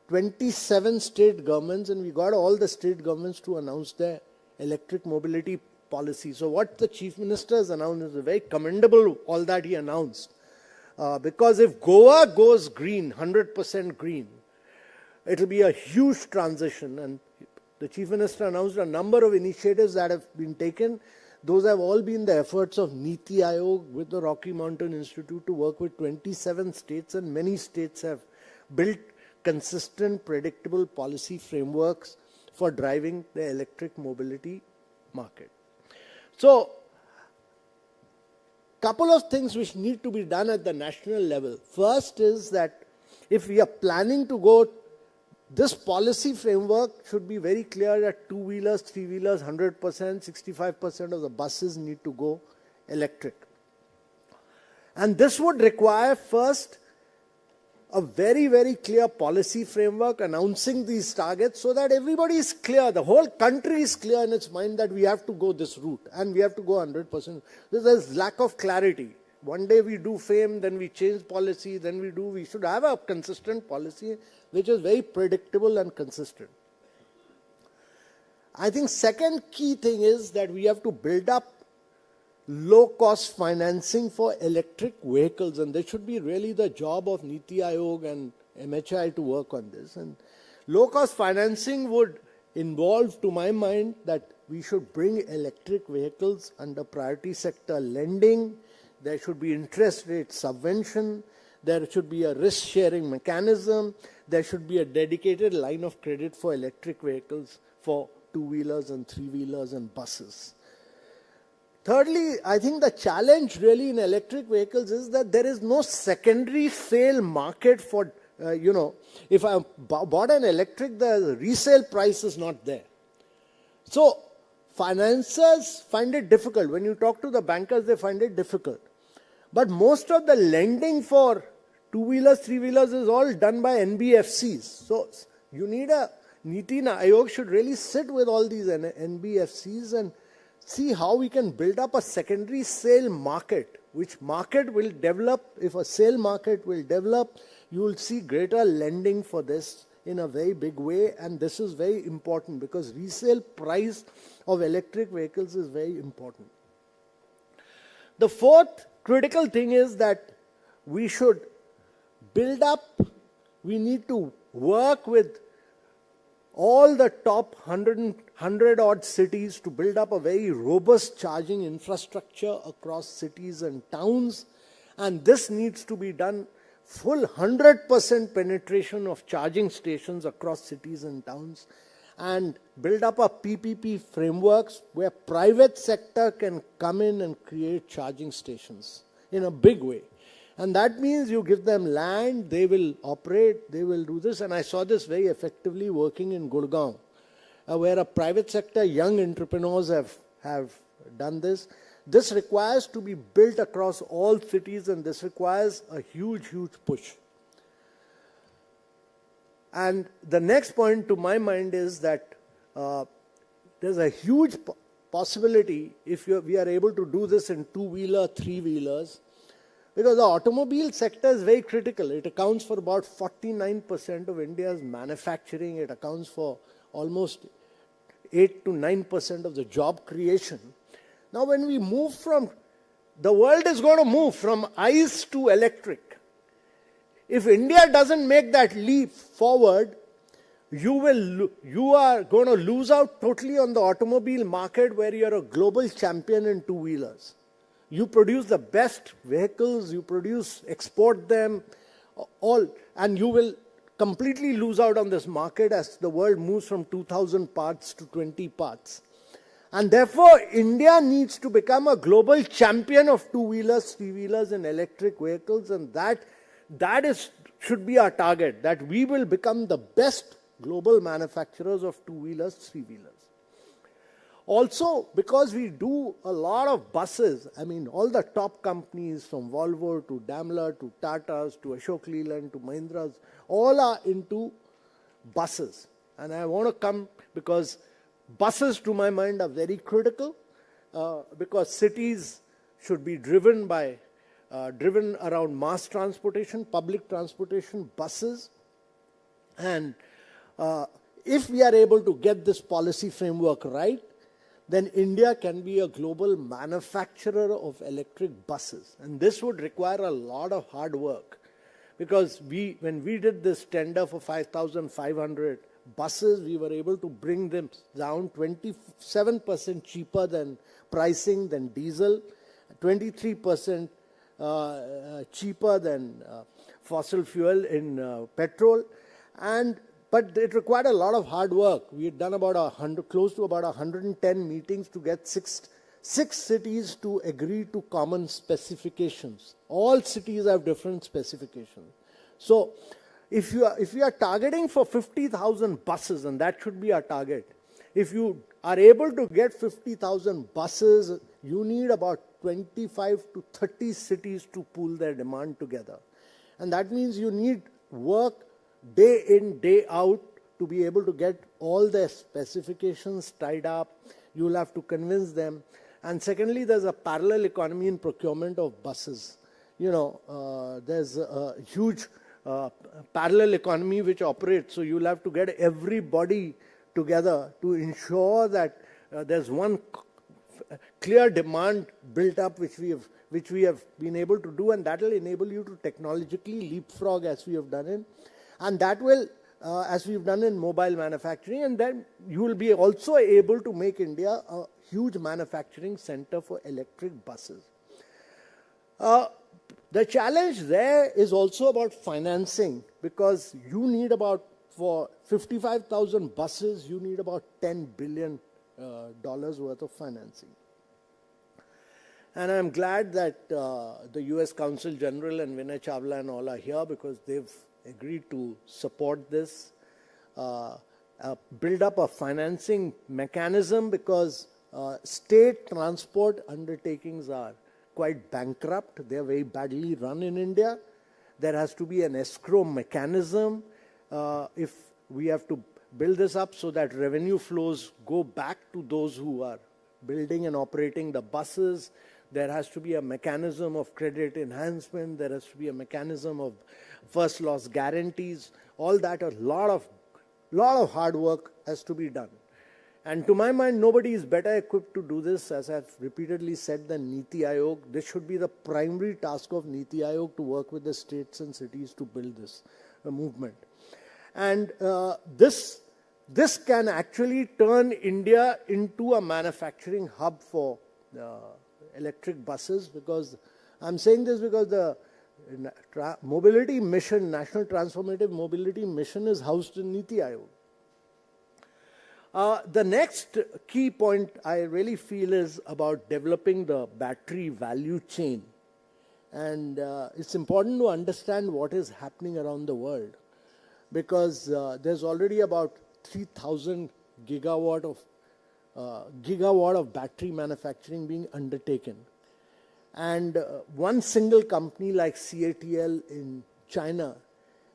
27 state governments, and we got all the state governments to announce their electric mobility policy. So what the Chief Minister has announced is very commendable, all that he announced. Because if Goa goes green, 100% green, it will be a huge transition. And the Chief Minister announced a number of initiatives that have been taken. Those have all been the efforts of Niti Aayog with the Rocky Mountain Institute to work with 27 states, and many states have built consistent, predictable policy frameworks for driving the electric mobility market. So, couple of things which need to be done at the national level. First is that if we are planning to go, this policy framework should be very clear that two-wheelers, three-wheelers, 100%, 65% of the buses need to go electric. And this would require first a very, very clear policy framework announcing these targets so that everybody is clear, the whole country is clear in its mind that we have to go this route and we have to go 100%. There's lack of clarity. One day we do FAME, then we change policy, then we should have a consistent policy which is very predictable and consistent. I think second key thing is that we have to build up low-cost financing for electric vehicles, and this should be really the job of Niti Aayog and MHI to work on this. And low-cost financing would involve, to my mind, that we should bring electric vehicles under priority sector lending. There should be interest rate subvention. There should be a risk-sharing mechanism. There should be a dedicated line of credit for electric vehicles for two-wheelers and three-wheelers and buses. Thirdly, I think the challenge really in electric vehicles is that there is no secondary sale market for, if I bought an electric, the resale price is not there. So, financiers find it difficult. When you talk to the bankers, they find it difficult. But most of the lending for two-wheelers, three-wheelers is all done by NBFCs. So, you need Niti Aayog should really sit with all these NBFCs and see how we can build up a secondary sale market, which market will develop. If a sale market will develop, you will see greater lending for this in a very big way, and this is very important because resale price of electric vehicles is very important. The fourth critical thing is that we should build up, we need to work with all the top 100 odd cities to build up a very robust charging infrastructure across cities and towns, and this needs to be done full 100% penetration of charging stations across cities and towns, and build up a PPP frameworks where private sector can come in and create charging stations in a big way. And that means you give them land, they will operate, they will do this. And I saw this very effectively working in Gurgaon, where a private sector, young entrepreneurs have done this. This requires to be built across all cities, and this requires a huge, huge push. And the next point to my mind is that there's a huge possibility if we are able to do this in two-wheeler, three-wheelers, because the automobile sector is very critical. It accounts for about 49% of India's manufacturing. It accounts for almost 8 to 9% of the job creation. Now when we move from, the world is going to move from ICE to electric. If India doesn't make that leap forward, you are going to lose out totally on the automobile market, where you are a global champion in two-wheelers. You produce the best vehicles, you export them, all, and you will completely lose out on this market as the world moves from 2,000 parts to 20 parts. And therefore, India needs to become a global champion of two-wheelers, three-wheelers, and electric vehicles, and that should be our target, that we will become the best global manufacturers of two-wheelers, three-wheelers. Also, because we do a lot of buses, I mean, all the top companies from Volvo to Daimler to Tata's to Ashok Leyland to Mahindra's, all are into buses. And I want to come because buses, to my mind, are very critical, because cities should be driven around mass transportation, public transportation, buses. And if we are able to get this policy framework right, then India can be a global manufacturer of electric buses. And this would require a lot of hard work, because when we did this tender for 5,500 buses, we were able to bring them down 27% cheaper than pricing than diesel, 23% cheaper than fossil fuel in petrol, but it required a lot of hard work. We had done close to about 110 meetings to get six cities to agree to common specifications. All cities have different specifications. So if you are targeting for 50,000 buses, and that should be our target, if you are able to get 50,000 buses, you need about 25 to 30 cities to pool their demand together. And that means you need work day in, day out to be able to get all their specifications tied up. You will have to convince them. And secondly, there's a parallel economy in procurement of buses. There's a huge parallel economy which operates. So you'll have to get everybody together to ensure that there's one clear demand built up, which we have been able to do, and that will enable you to technologically leapfrog as we have done it. And that will, as we've done in mobile manufacturing, and then you will be also able to make India a huge manufacturing center for electric buses. The challenge there is also about financing, because you need for 55,000 buses, you need about $10 billion worth of financing. And I'm glad that the US Consul General and Vinay Chawla and all are here, because they've agreed to support this, build up a financing mechanism, because state transport undertakings are quite bankrupt. They are very badly run in India. There has to be an escrow mechanism if we have to build this up so that revenue flows go back to those who are building and operating the buses. There has to be a mechanism of credit enhancement. There has to be a mechanism of first loss guarantees. All that, a lot of hard work has to be done. And to my mind, nobody is better equipped to do this, as I've repeatedly said, than Niti Aayog. This should be the primary task of Niti Aayog, to work with the states and cities to build this movement. And this can actually turn India into a manufacturing hub for electric buses, because I'm saying this because mobility mission, National Transformative Mobility Mission, is housed in Niti Aayog. The next key point I really feel is about developing the battery value chain. And it's important to understand what is happening around the world, because there's already about 3,000 gigawatt of battery manufacturing being undertaken. And one single company like CATL in China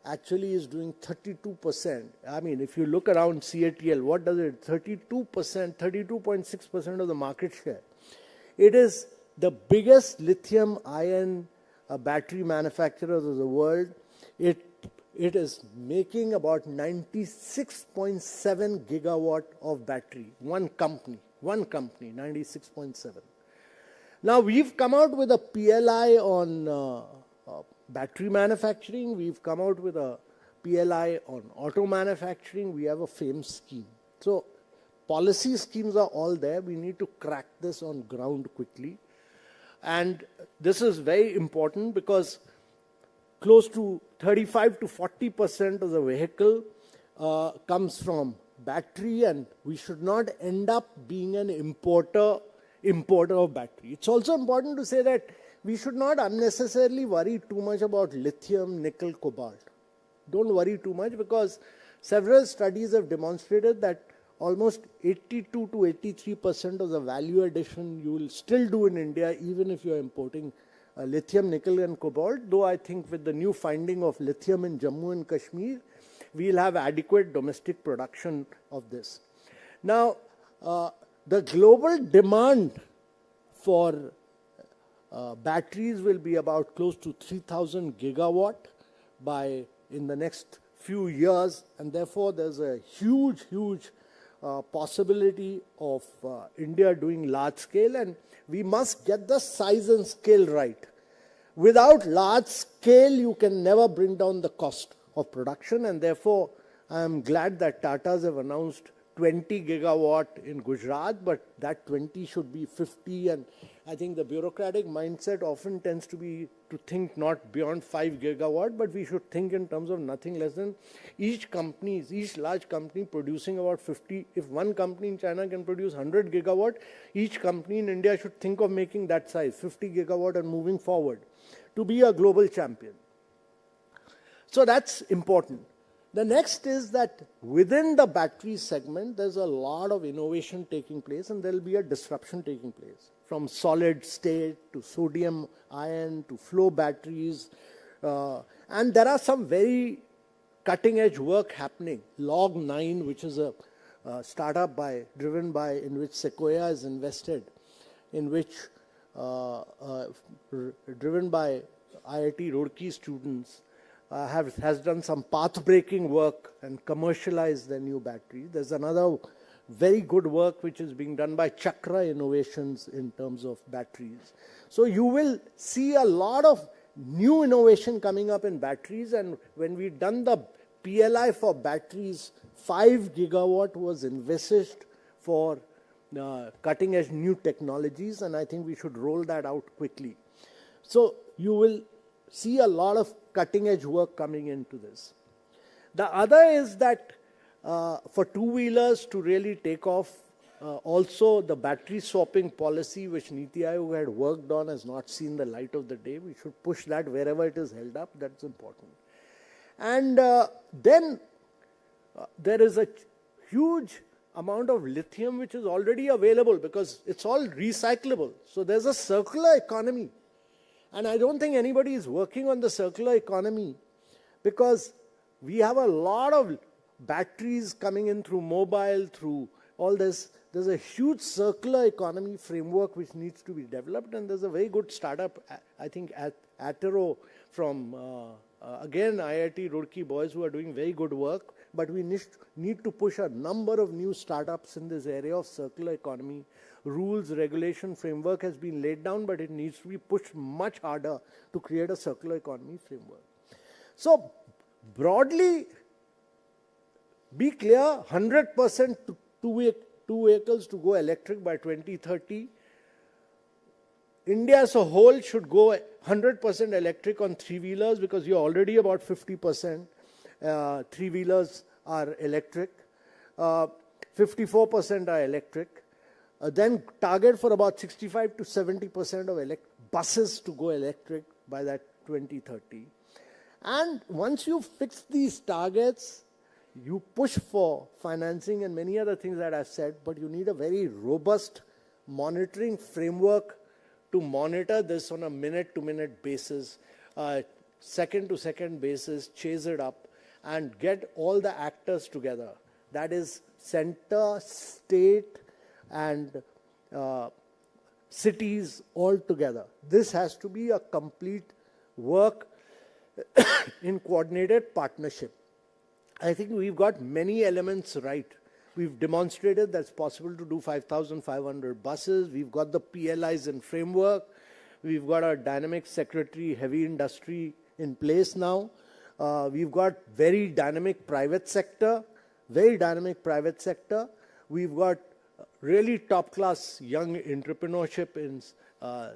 actually is doing 32%. I mean, if you look around CATL, what does it? 32%, 32.6% of the market share. It is the biggest lithium-ion battery manufacturers of the world. It is making about 96.7 gigawatt of battery. One company, 96.7. Now, we've come out with a PLI on battery manufacturing. We've come out with a PLI on auto manufacturing. We have a FAME scheme. So, policy schemes are all there. We need to crack this on ground quickly. And this is very important because close to 35 to 40% of the vehicle comes from battery, and we should not end up being an importer of battery. It's also important to say that we should not unnecessarily worry too much about lithium, nickel, cobalt. Don't worry too much, because several studies have demonstrated that almost 82 to 83% of the value addition you will still do in India, even if you are importing lithium, nickel and cobalt, though I think with the new finding of lithium in Jammu and Kashmir, we will have adequate domestic production of this. Now, the global demand for batteries will be about close to 3,000 gigawatt in the next few years, and therefore there's a huge possibility of India doing large scale, and we must get the size and scale right. Without large scale, you can never bring down the cost of production, and therefore I am glad that Tatas have announced 20 gigawatt in Gujarat, but that 20 should be 50, and I think the bureaucratic mindset often tends to be to think not beyond 5 gigawatt, but we should think in terms of nothing less than each large company producing about 50. If one company in China can produce 100 gigawatt, each company in India should think of making that size, 50 gigawatt, and moving forward to be a global champion. So that's important. The next is that within the battery segment, there's a lot of innovation taking place, and there will be a disruption taking place, from solid state to sodium ion to flow batteries. And there are some very cutting edge work happening. Log9, which is a startup in which Sequoia is invested, driven by IIT Roorkee students, has done some path-breaking work and commercialized their new battery. There's another very good work which is being done by Chakra Innovations in terms of batteries. So you will see a lot of new innovation coming up in batteries, and when we've done the PLI for batteries, 5 gigawatt was envisaged for cutting-edge new technologies, and I think we should roll that out quickly. So you will see a lot of cutting-edge work coming into this. The other is that for two-wheelers to really take off, also the battery swapping policy which Niti Aayog had worked on has not seen the light of the day. We should push that wherever it is held up. That's important. And then there is a huge amount of lithium which is already available because it's all recyclable. So there's a circular economy. And I don't think anybody is working on the circular economy because we have a lot of batteries coming in through mobile, through all this. There's a huge circular economy framework which needs to be developed, and there's a very good startup, I think, at Atero from, again, IIT Roorkee boys who are doing very good work, but we need to push a number of new startups in this area of circular economy. Rules, regulation, framework has been laid down, but it needs to be pushed much harder to create a circular economy framework. So, broadly, be clear, 100% two vehicles to go electric by 2030. India as a whole should go 100% electric on three-wheelers because you're already about 50%. Three-wheelers are electric. 54% are electric. Then target for about 65 to 70% of buses to go electric by that 2030. And once you fix these targets, you push for financing and many other things that I've said, but you need a very robust monitoring framework to monitor this on a minute-to-minute basis, second-to-second basis, chase it up, and get all the actors together. That is center, state, and cities all together. This has to be a complete work in coordinated partnership. I think we've got many elements right. We've demonstrated that it's possible to do 5,500 buses. We've got the PLIs and framework. We've got our dynamic secretary, heavy industry in place now. We've got very dynamic private sector. We've got really top-class young entrepreneurship in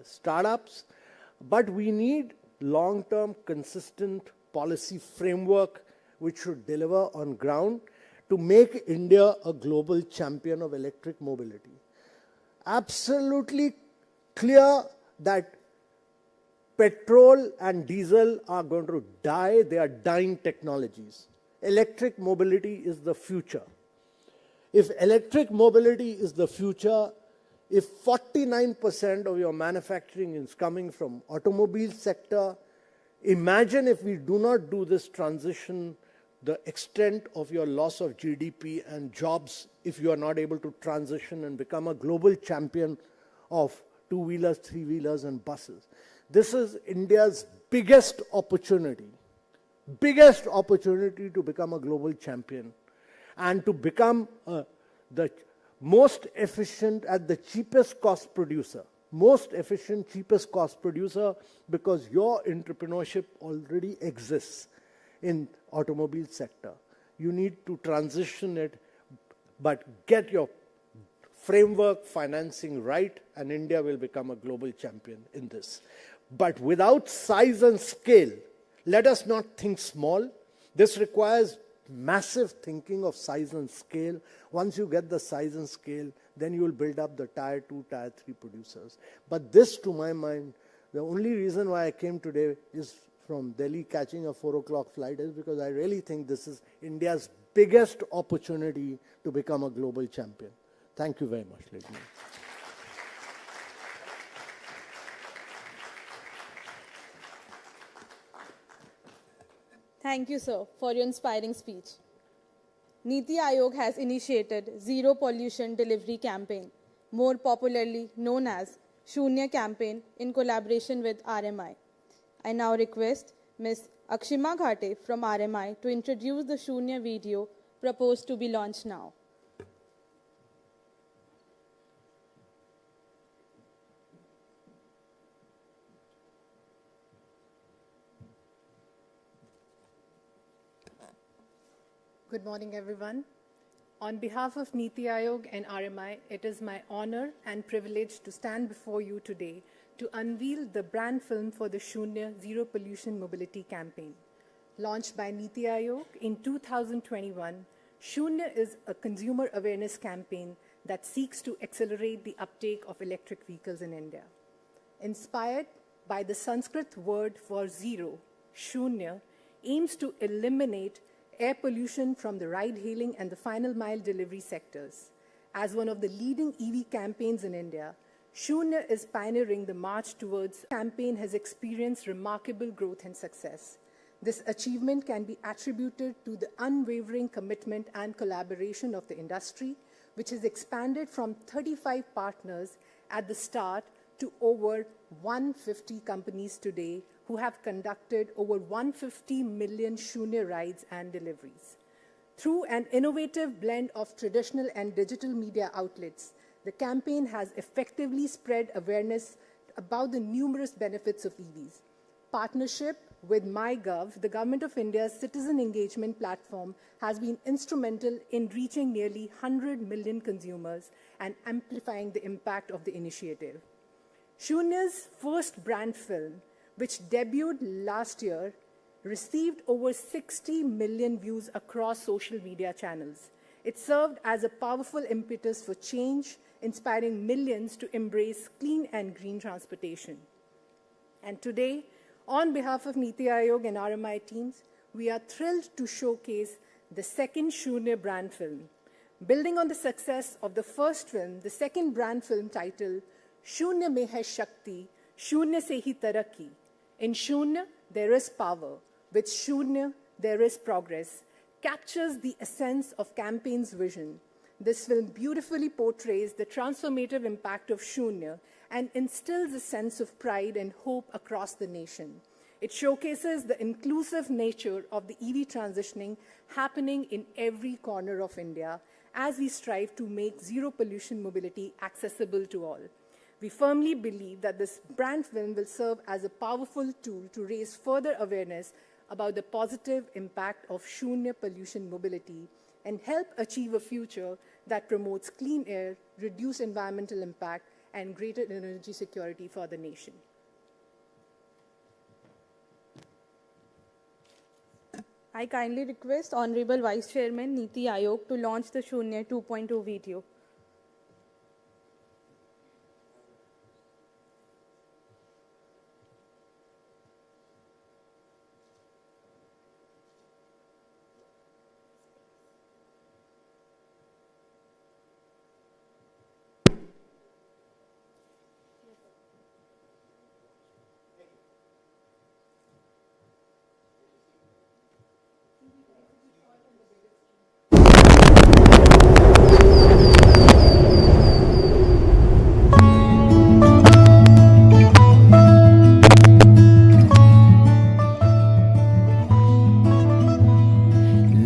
startups. But we need long-term, consistent policy framework which should deliver on ground to make India a global champion of electric mobility. Absolutely clear that petrol and diesel are going to die. They are dying technologies. Electric mobility is the future. If electric mobility is the future, if 49% of your manufacturing is coming from automobile sector, imagine if we do not do this transition, the extent of your loss of GDP and jobs if you are not able to transition and become a global champion of two-wheelers, three-wheelers and buses. This is India's biggest opportunity to become a global champion and to become the most efficient at the cheapest cost producer. Because your entrepreneurship already exists in automobile sector. You need to transition it, but get your framework financing right, and India will become a global champion in this. But without size and scale, let us not think small. This requires massive thinking of size and scale. Once you get the size and scale, then you will build up the tier 2, tier 3 producers. But this, to my mind, the only reason why I came today is from Delhi catching a 4 o'clock flight is because I really think this is India's biggest opportunity to become a global champion. Thank you very much, ladies and gentlemen. Thank you, sir, for your inspiring speech. Niti Aayog has initiated Zero Pollution Delivery Campaign, more popularly known as Shunya Campaign, in collaboration with RMI. I now request Ms. Akshima Ghate from RMI to introduce the Shunya video proposed to be launched now. Good morning, everyone. On behalf of Niti Aayog and RMI, it is my honor and privilege to stand before you today to unveil the brand film for the Shunya Zero Pollution Mobility Campaign. Launched by Niti Aayog in 2021, Shunya is a consumer awareness campaign that seeks to accelerate the uptake of electric vehicles in India. Inspired by the Sanskrit word for zero, Shunya aims to eliminate air pollution from the ride-hailing and the final mile delivery sectors. As one of the leading EV campaigns in India, Shunya is pioneering the march towards. The campaign has experienced remarkable growth and success. This achievement can be attributed to the unwavering commitment and collaboration of the industry, which has expanded from 35 partners at the start to over 150 companies today who have conducted over 150 million Shunya rides and deliveries. Through an innovative blend of traditional and digital media outlets, the campaign has effectively spread awareness about the numerous benefits of EVs. Partnership with MyGov, the Government of India's citizen engagement platform, has been instrumental in reaching nearly 100 million consumers and amplifying the impact of the initiative. Shunya's first brand film, which debuted last year, received over 60 million views across social media channels. It served as a powerful impetus for change, inspiring millions to embrace clean and green transportation. And today, on behalf of Niti Aayog and RMI teams, we are thrilled to showcase the second Shunya brand film. Building on the success of the first film, the second brand film titled Shunya Mein Hai Shakti, Shunya Se Hi Tarakki. In Shunya, there is power. With Shunya, there is progress. Captures the essence of campaign's vision. This film beautifully portrays the transformative impact of Shunya and instills a sense of pride and hope across the nation. It showcases the inclusive nature of the EV transitioning happening in every corner of India as we strive to make zero pollution mobility accessible to all. We firmly believe that this brand film will serve as a powerful tool to raise further awareness about the positive impact of Shunya pollution mobility and help achieve a future that promotes clean air, reduced environmental impact, and greater energy security for the nation. I kindly request Honorable Vice Chairman Niti Aayog to launch the Shunya 2.0 video.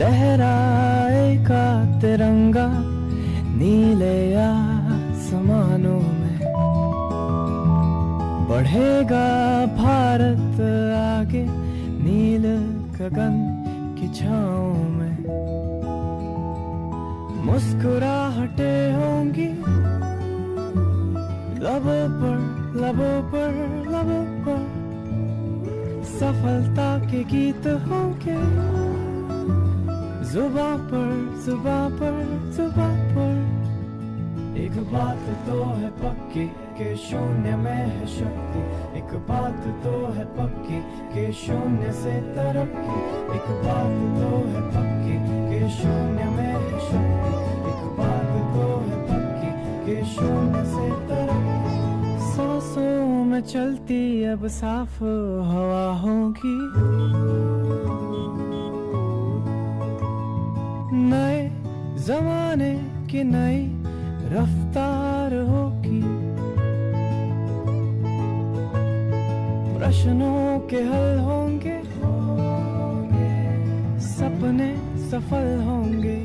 लहराएगा तिरंगा नीले आसमानों में, बढ़ेगा भारत आगे नील गगन की छाँव में। मुस्कुराहटें होंगी लबों पर लबों पर लबों पर, सफलता के गीत होंगे जुबां पर जुबां पर जुबां पर। एक बात तो है पक्की कि शून्य में है शक्ति, एक बात तो है पक्की कि शून्य से तरक्की, एक बात तो है पक्की कि शून्य में है शक्ति, एक बात तो है पक्की कि शून्य से तरक्की। सांसों में चलती अब साफ हवा होगी, नए जमाने की नई रफ्तार होगी, प्रश्नों के हल होंगे, सपने सफल होंगे।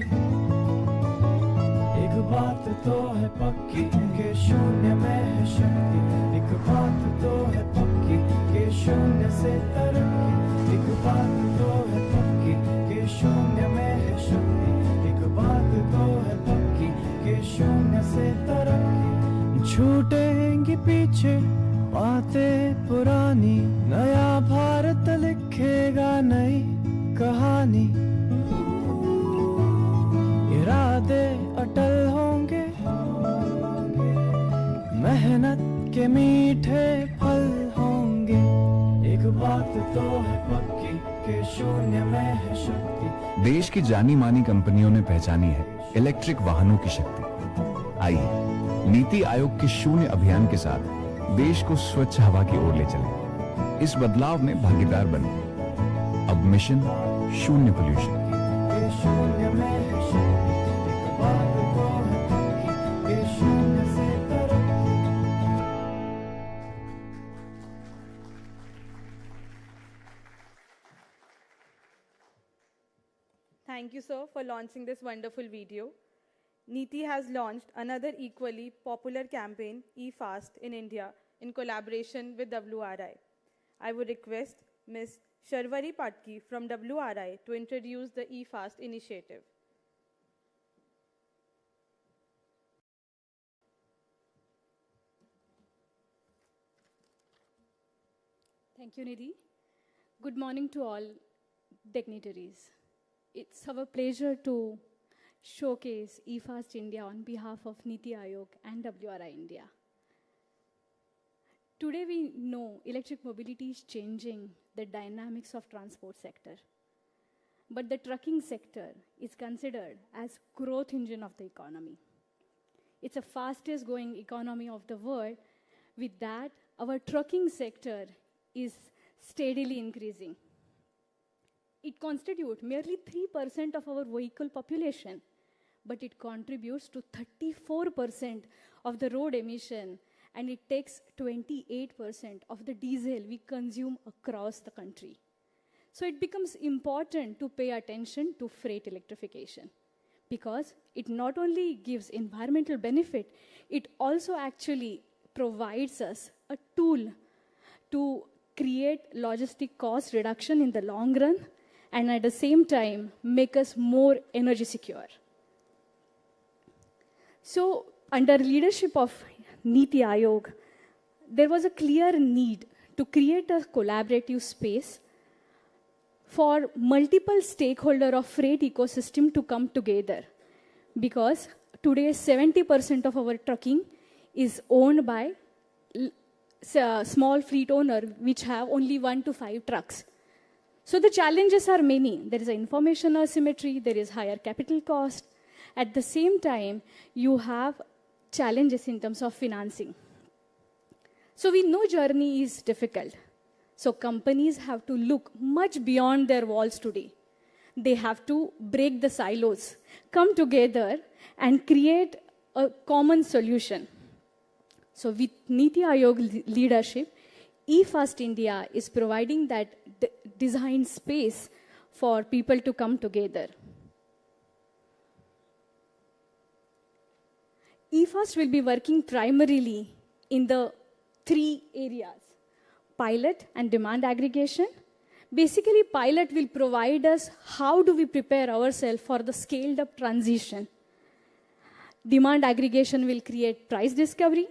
एक बात तो है पक्की कि शून्य में है शक्ति, एक बात तो है पक्की कि शून्य से तरक्की, एक बात तो है पक्की कि शून्य में है शक्ति, एक बात तो है पक्की कि शून्य से तरक्की। छूटेंगी पीछे बातें पुरानी, नया भारत लिखेगा नई कहानी, इरादे अटल होंगे, मेहनत के मीठे फल होंगे। एक बात तो है पक्की कि शून्य में है शक्ति। देश की जानी मानी कंपनियों ने पहचानी है इलेक्ट्रिक वाहनों की शक्ति। आइए नीति आयोग के शून्य अभियान के साथ देश को स्वच्छ हवा की ओर ले चलें। इस बदलाव में भागीदार बने। अब मिशन शून्य पोल्यूशन। शून्य में है शक्ति, एक बात तो है पक्की कि शून्य से तरक्की। Thank you, sir, for launching this wonderful video. Niti has launched another equally popular campaign, eFast, in India in collaboration with WRI. I would request Ms. Sharvari Patki from WRI to introduce the eFast initiative. Thank you, Nidhi. Good morning to all dignitaries. It's our pleasure to showcase eFast India on behalf of Niti Aayog and WRI India. Today we know electric mobility is changing the dynamics of transport sector. But the trucking sector is considered as growth engine of the economy. It's the fastest growing economy of the world. With that, our trucking sector is steadily increasing. It constitutes merely 3% of our vehicle population, but it contributes to 34% of the road emission, and it takes 28% of the diesel we consume across the country. So it becomes important to pay attention to freight electrification, because it not only gives environmental benefit, it also actually provides us a tool to create logistic cost reduction in the long run, and at the same time make us more energy secure. So under leadership of Niti Aayog, there was a clear need to create a collaborative space for multiple stakeholders of freight ecosystem to come together, because today 70% of our trucking is owned by small fleet owner which have only 1 to 5 trucks. So the challenges are many. There is information asymmetry, there is higher capital cost. At the same time, you have challenges in terms of financing. So we know journey is difficult. So companies have to look much beyond their walls today. They have to break the silos, come together and create a common solution. So with Niti Aayog leadership, eFast India is providing that design space for people to come together. eFast will be working primarily in the 3 areas: pilot and demand aggregation. Basically, pilot will provide us how do we prepare ourselves for the scaled up transition. Demand aggregation will create price discovery,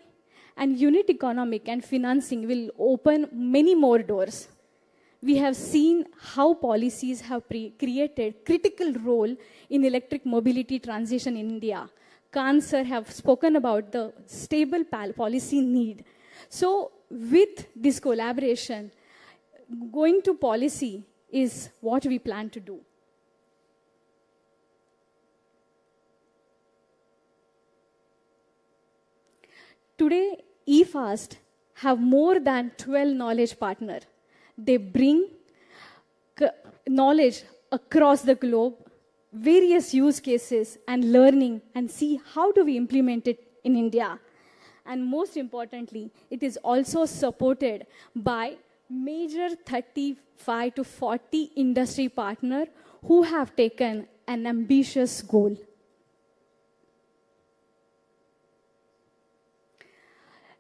and unit economic and financing will open many more doors. We have seen how policies have created critical role in electric mobility transition in India. Khan sir have spoken about the stable policy need. So with this collaboration, going to policy is what we plan to do. Today, eFast have more than 12 knowledge partners. They bring knowledge across the globe, various use cases and learning, and see how do we implement it in India. And most importantly, it is also supported by major 35 to 40 industry partners who have taken an ambitious goal.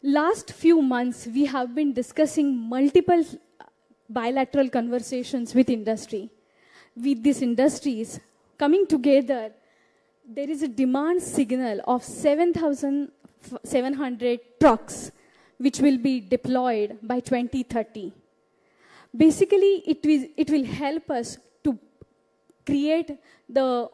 Last few months, we have been discussing multiple bilateral conversations with industry. With these industries coming together, there is a demand signal of 7,700 trucks which will be deployed by 2030. Basically, it will help us to create the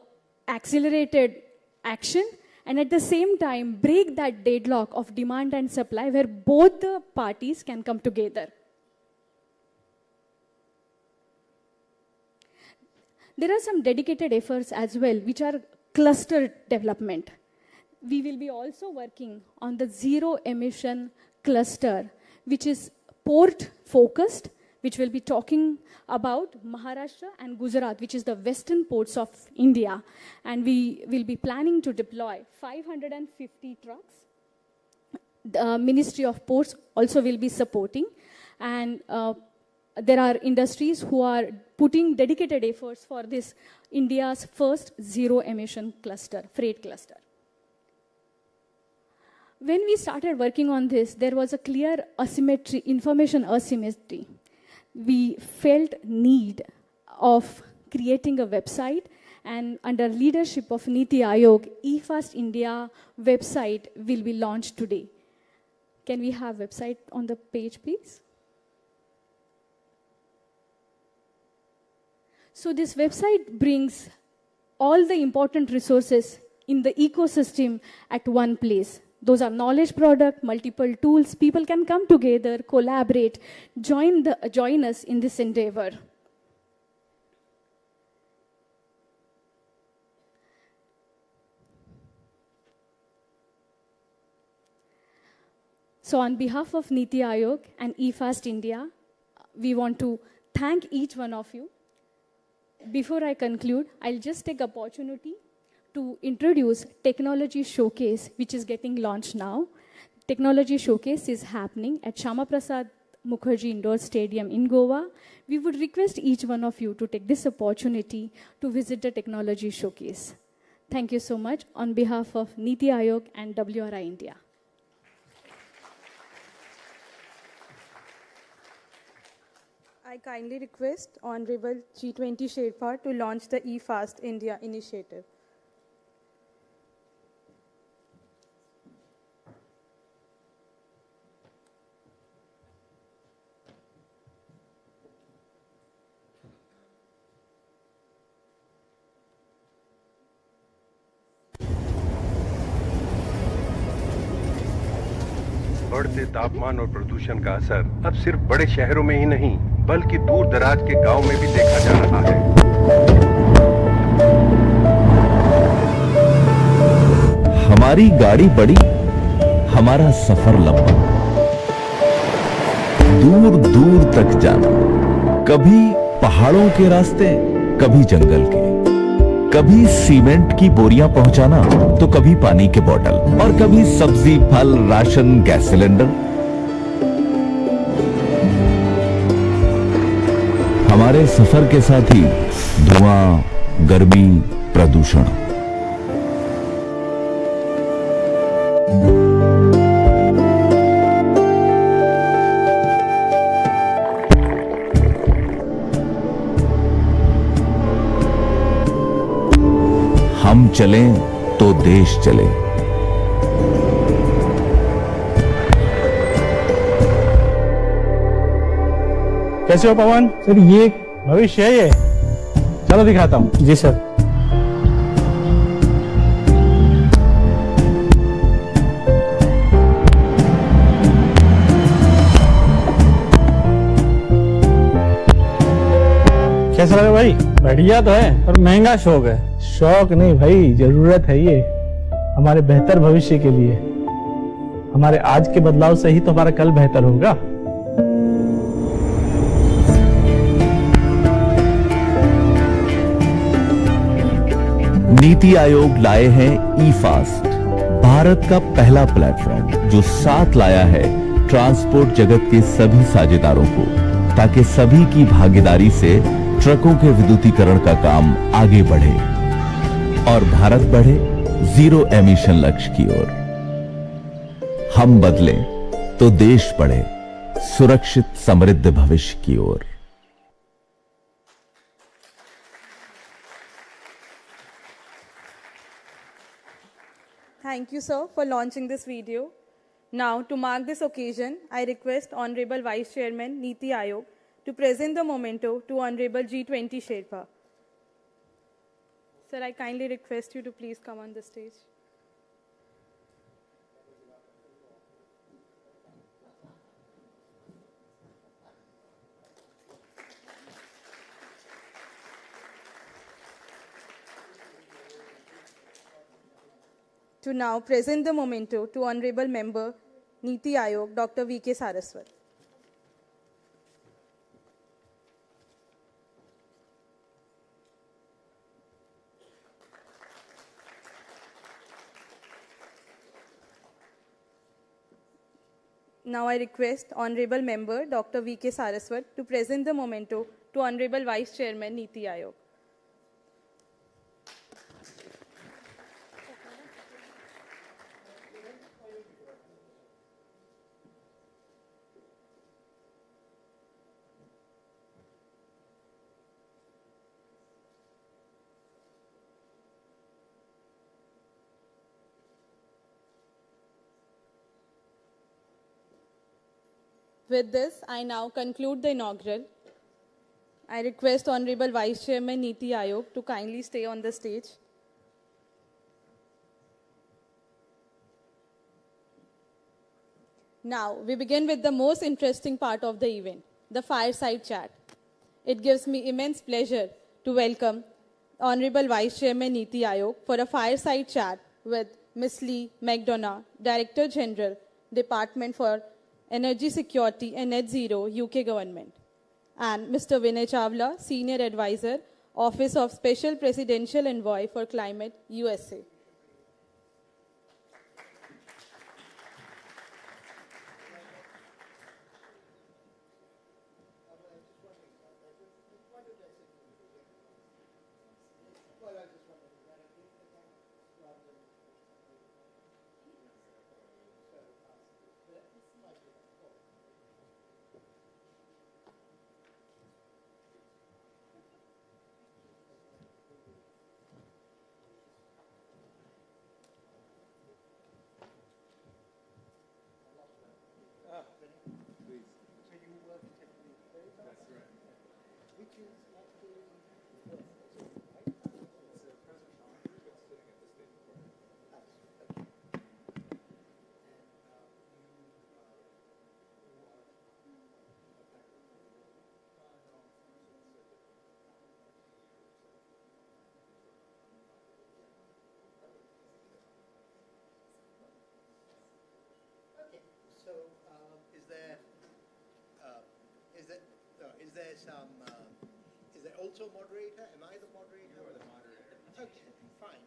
accelerated action and at the same time break that deadlock of demand and supply where both the parties can come together. There are some dedicated efforts as well, which are cluster development. We will be also working on the zero emission cluster, which is port focused, which will be talking about Maharashtra and Gujarat, which is the western ports of India. And we will be planning to deploy 550 trucks. The Ministry of Ports also will be supporting. And there are industries who are putting dedicated efforts for this India's first zero emission cluster, freight cluster. When we started working on this, there was a clear asymmetry, information asymmetry. We felt need of creating a website, and under leadership of Niti Aayog, eFast India website will be launched today. Can we have website on the page, please? So this website brings all the important resources in the ecosystem at one place. Those are knowledge product, multiple tools. People can come together, collaborate, join us in this endeavor. So on behalf of Niti Aayog and eFast India, we want to thank each one of you. Before I conclude, I'll just take opportunity to introduce Technology Showcase, which is getting launched now. Technology Showcase is happening at Shama Prasad Mukherjee Indoor Stadium in Goa. We would request each one of you to take this opportunity to visit the Technology Showcase. Thank you so much on behalf of Niti Aayog and WRI India. I kindly request Honorable G20 Sherpa to launch the eFast India initiative. बढ़ते तापमान और प्रदूषण का असर अब सिर्फ बड़े शहरों में ही नहीं बल्कि दूर दराज के गांव में भी देखा जा रहा है। हमारी गाड़ी बड़ी, हमारा सफर लंबा, दूर दूर तक जाना, कभी पहाड़ों के रास्ते, कभी जंगल के, कभी सीमेंट की बोरियां पहुंचाना तो कभी पानी के बोतल और कभी सब्जी, फल, राशन, गैस सिलेंडर। हमारे सफर के साथ ही धुआं, गर्मी, प्रदूषण। हम चलें तो देश चले। कैसे हो पवन? सर ये भविष्य है, ये चलो दिखाता हूँ। जी सर। कैसा लगा भाई? बढ़िया तो है पर महंगा शौक है। शौक नहीं भाई, जरूरत है ये हमारे बेहतर भविष्य के लिए। हमारे आज के बदलाव से ही तो हमारा कल बेहतर होगा। नीति आयोग लाए हैं eFast, भारत का पहला प्लेटफॉर्म जो साथ लाया है ट्रांसपोर्ट जगत के सभी साझेदारों को, ताकि सभी की भागीदारी से ट्रकों के विद्युतीकरण का काम आगे बढ़े और भारत बढ़े जीरो एमिशन लक्ष्य की ओर। हम बदलें तो देश बढ़े सुरक्षित समृद्ध भविष्य की ओर। Thank you, sir, for launching this video. Now, to mark this occasion, I request Honorable Vice Chairman Niti Aayog to present the memento to Honorable G20 Sherpa. Sir, I kindly request you to please come on the stage. To now present the memento to Honorable Member Niti Aayog, Dr. V.K. Saraswat. Now I request Honorable Member Dr. V.K. Saraswat to present the memento to Honorable Vice Chairman Niti Aayog. With this, I now conclude the inaugural. I request Honorable Vice Chairman Niti Aayog to kindly stay on the stage. Now, we begin with the most interesting part of the event, the fireside chat. It gives me immense pleasure to welcome Honorable Vice Chairman Niti Aayog for a fireside chat with Ms. Lee McDonough, Director General, Department for Energy Security and Net Zero, UK Government, and Mr. Vinay Chawla, Senior Advisor, Office of Special Presidential Envoy for Climate, USA. Is there also a moderator? Am I the moderator? You are the moderator. Okay, fine.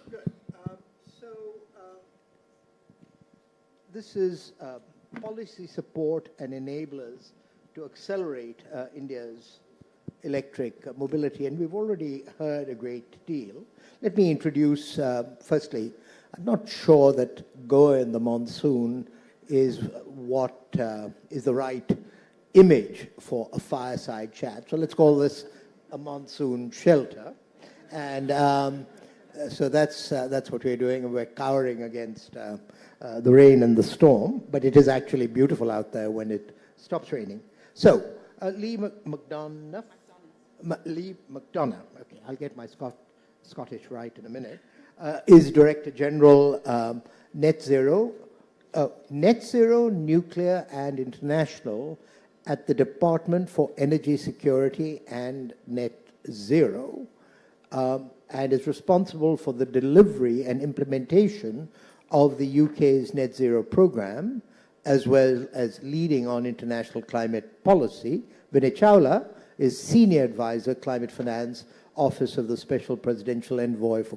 Good. This is policy support and enablers to accelerate India's electric mobility, and we've already heard a great deal. Let me introduce, firstly, I'm not sure that Goa in the monsoon is what is the right image for a fireside chat. So let's call this a monsoon shelter. And so that's what we're doing, and we're cowering against the rain and the storm, but it is actually beautiful out there when it stops raining. So, Lee McDonough, okay, I'll get my Scottish right in a minute, is Director General Net Zero, Nuclear and International at the Department for Energy Security and Net Zero, and is responsible for the delivery and implementation of the UK's Net Zero program, as well as leading on international climate policy. Vinay Chawla is Senior Advisor, Climate Finance, Office of the Special Presidential Envoy for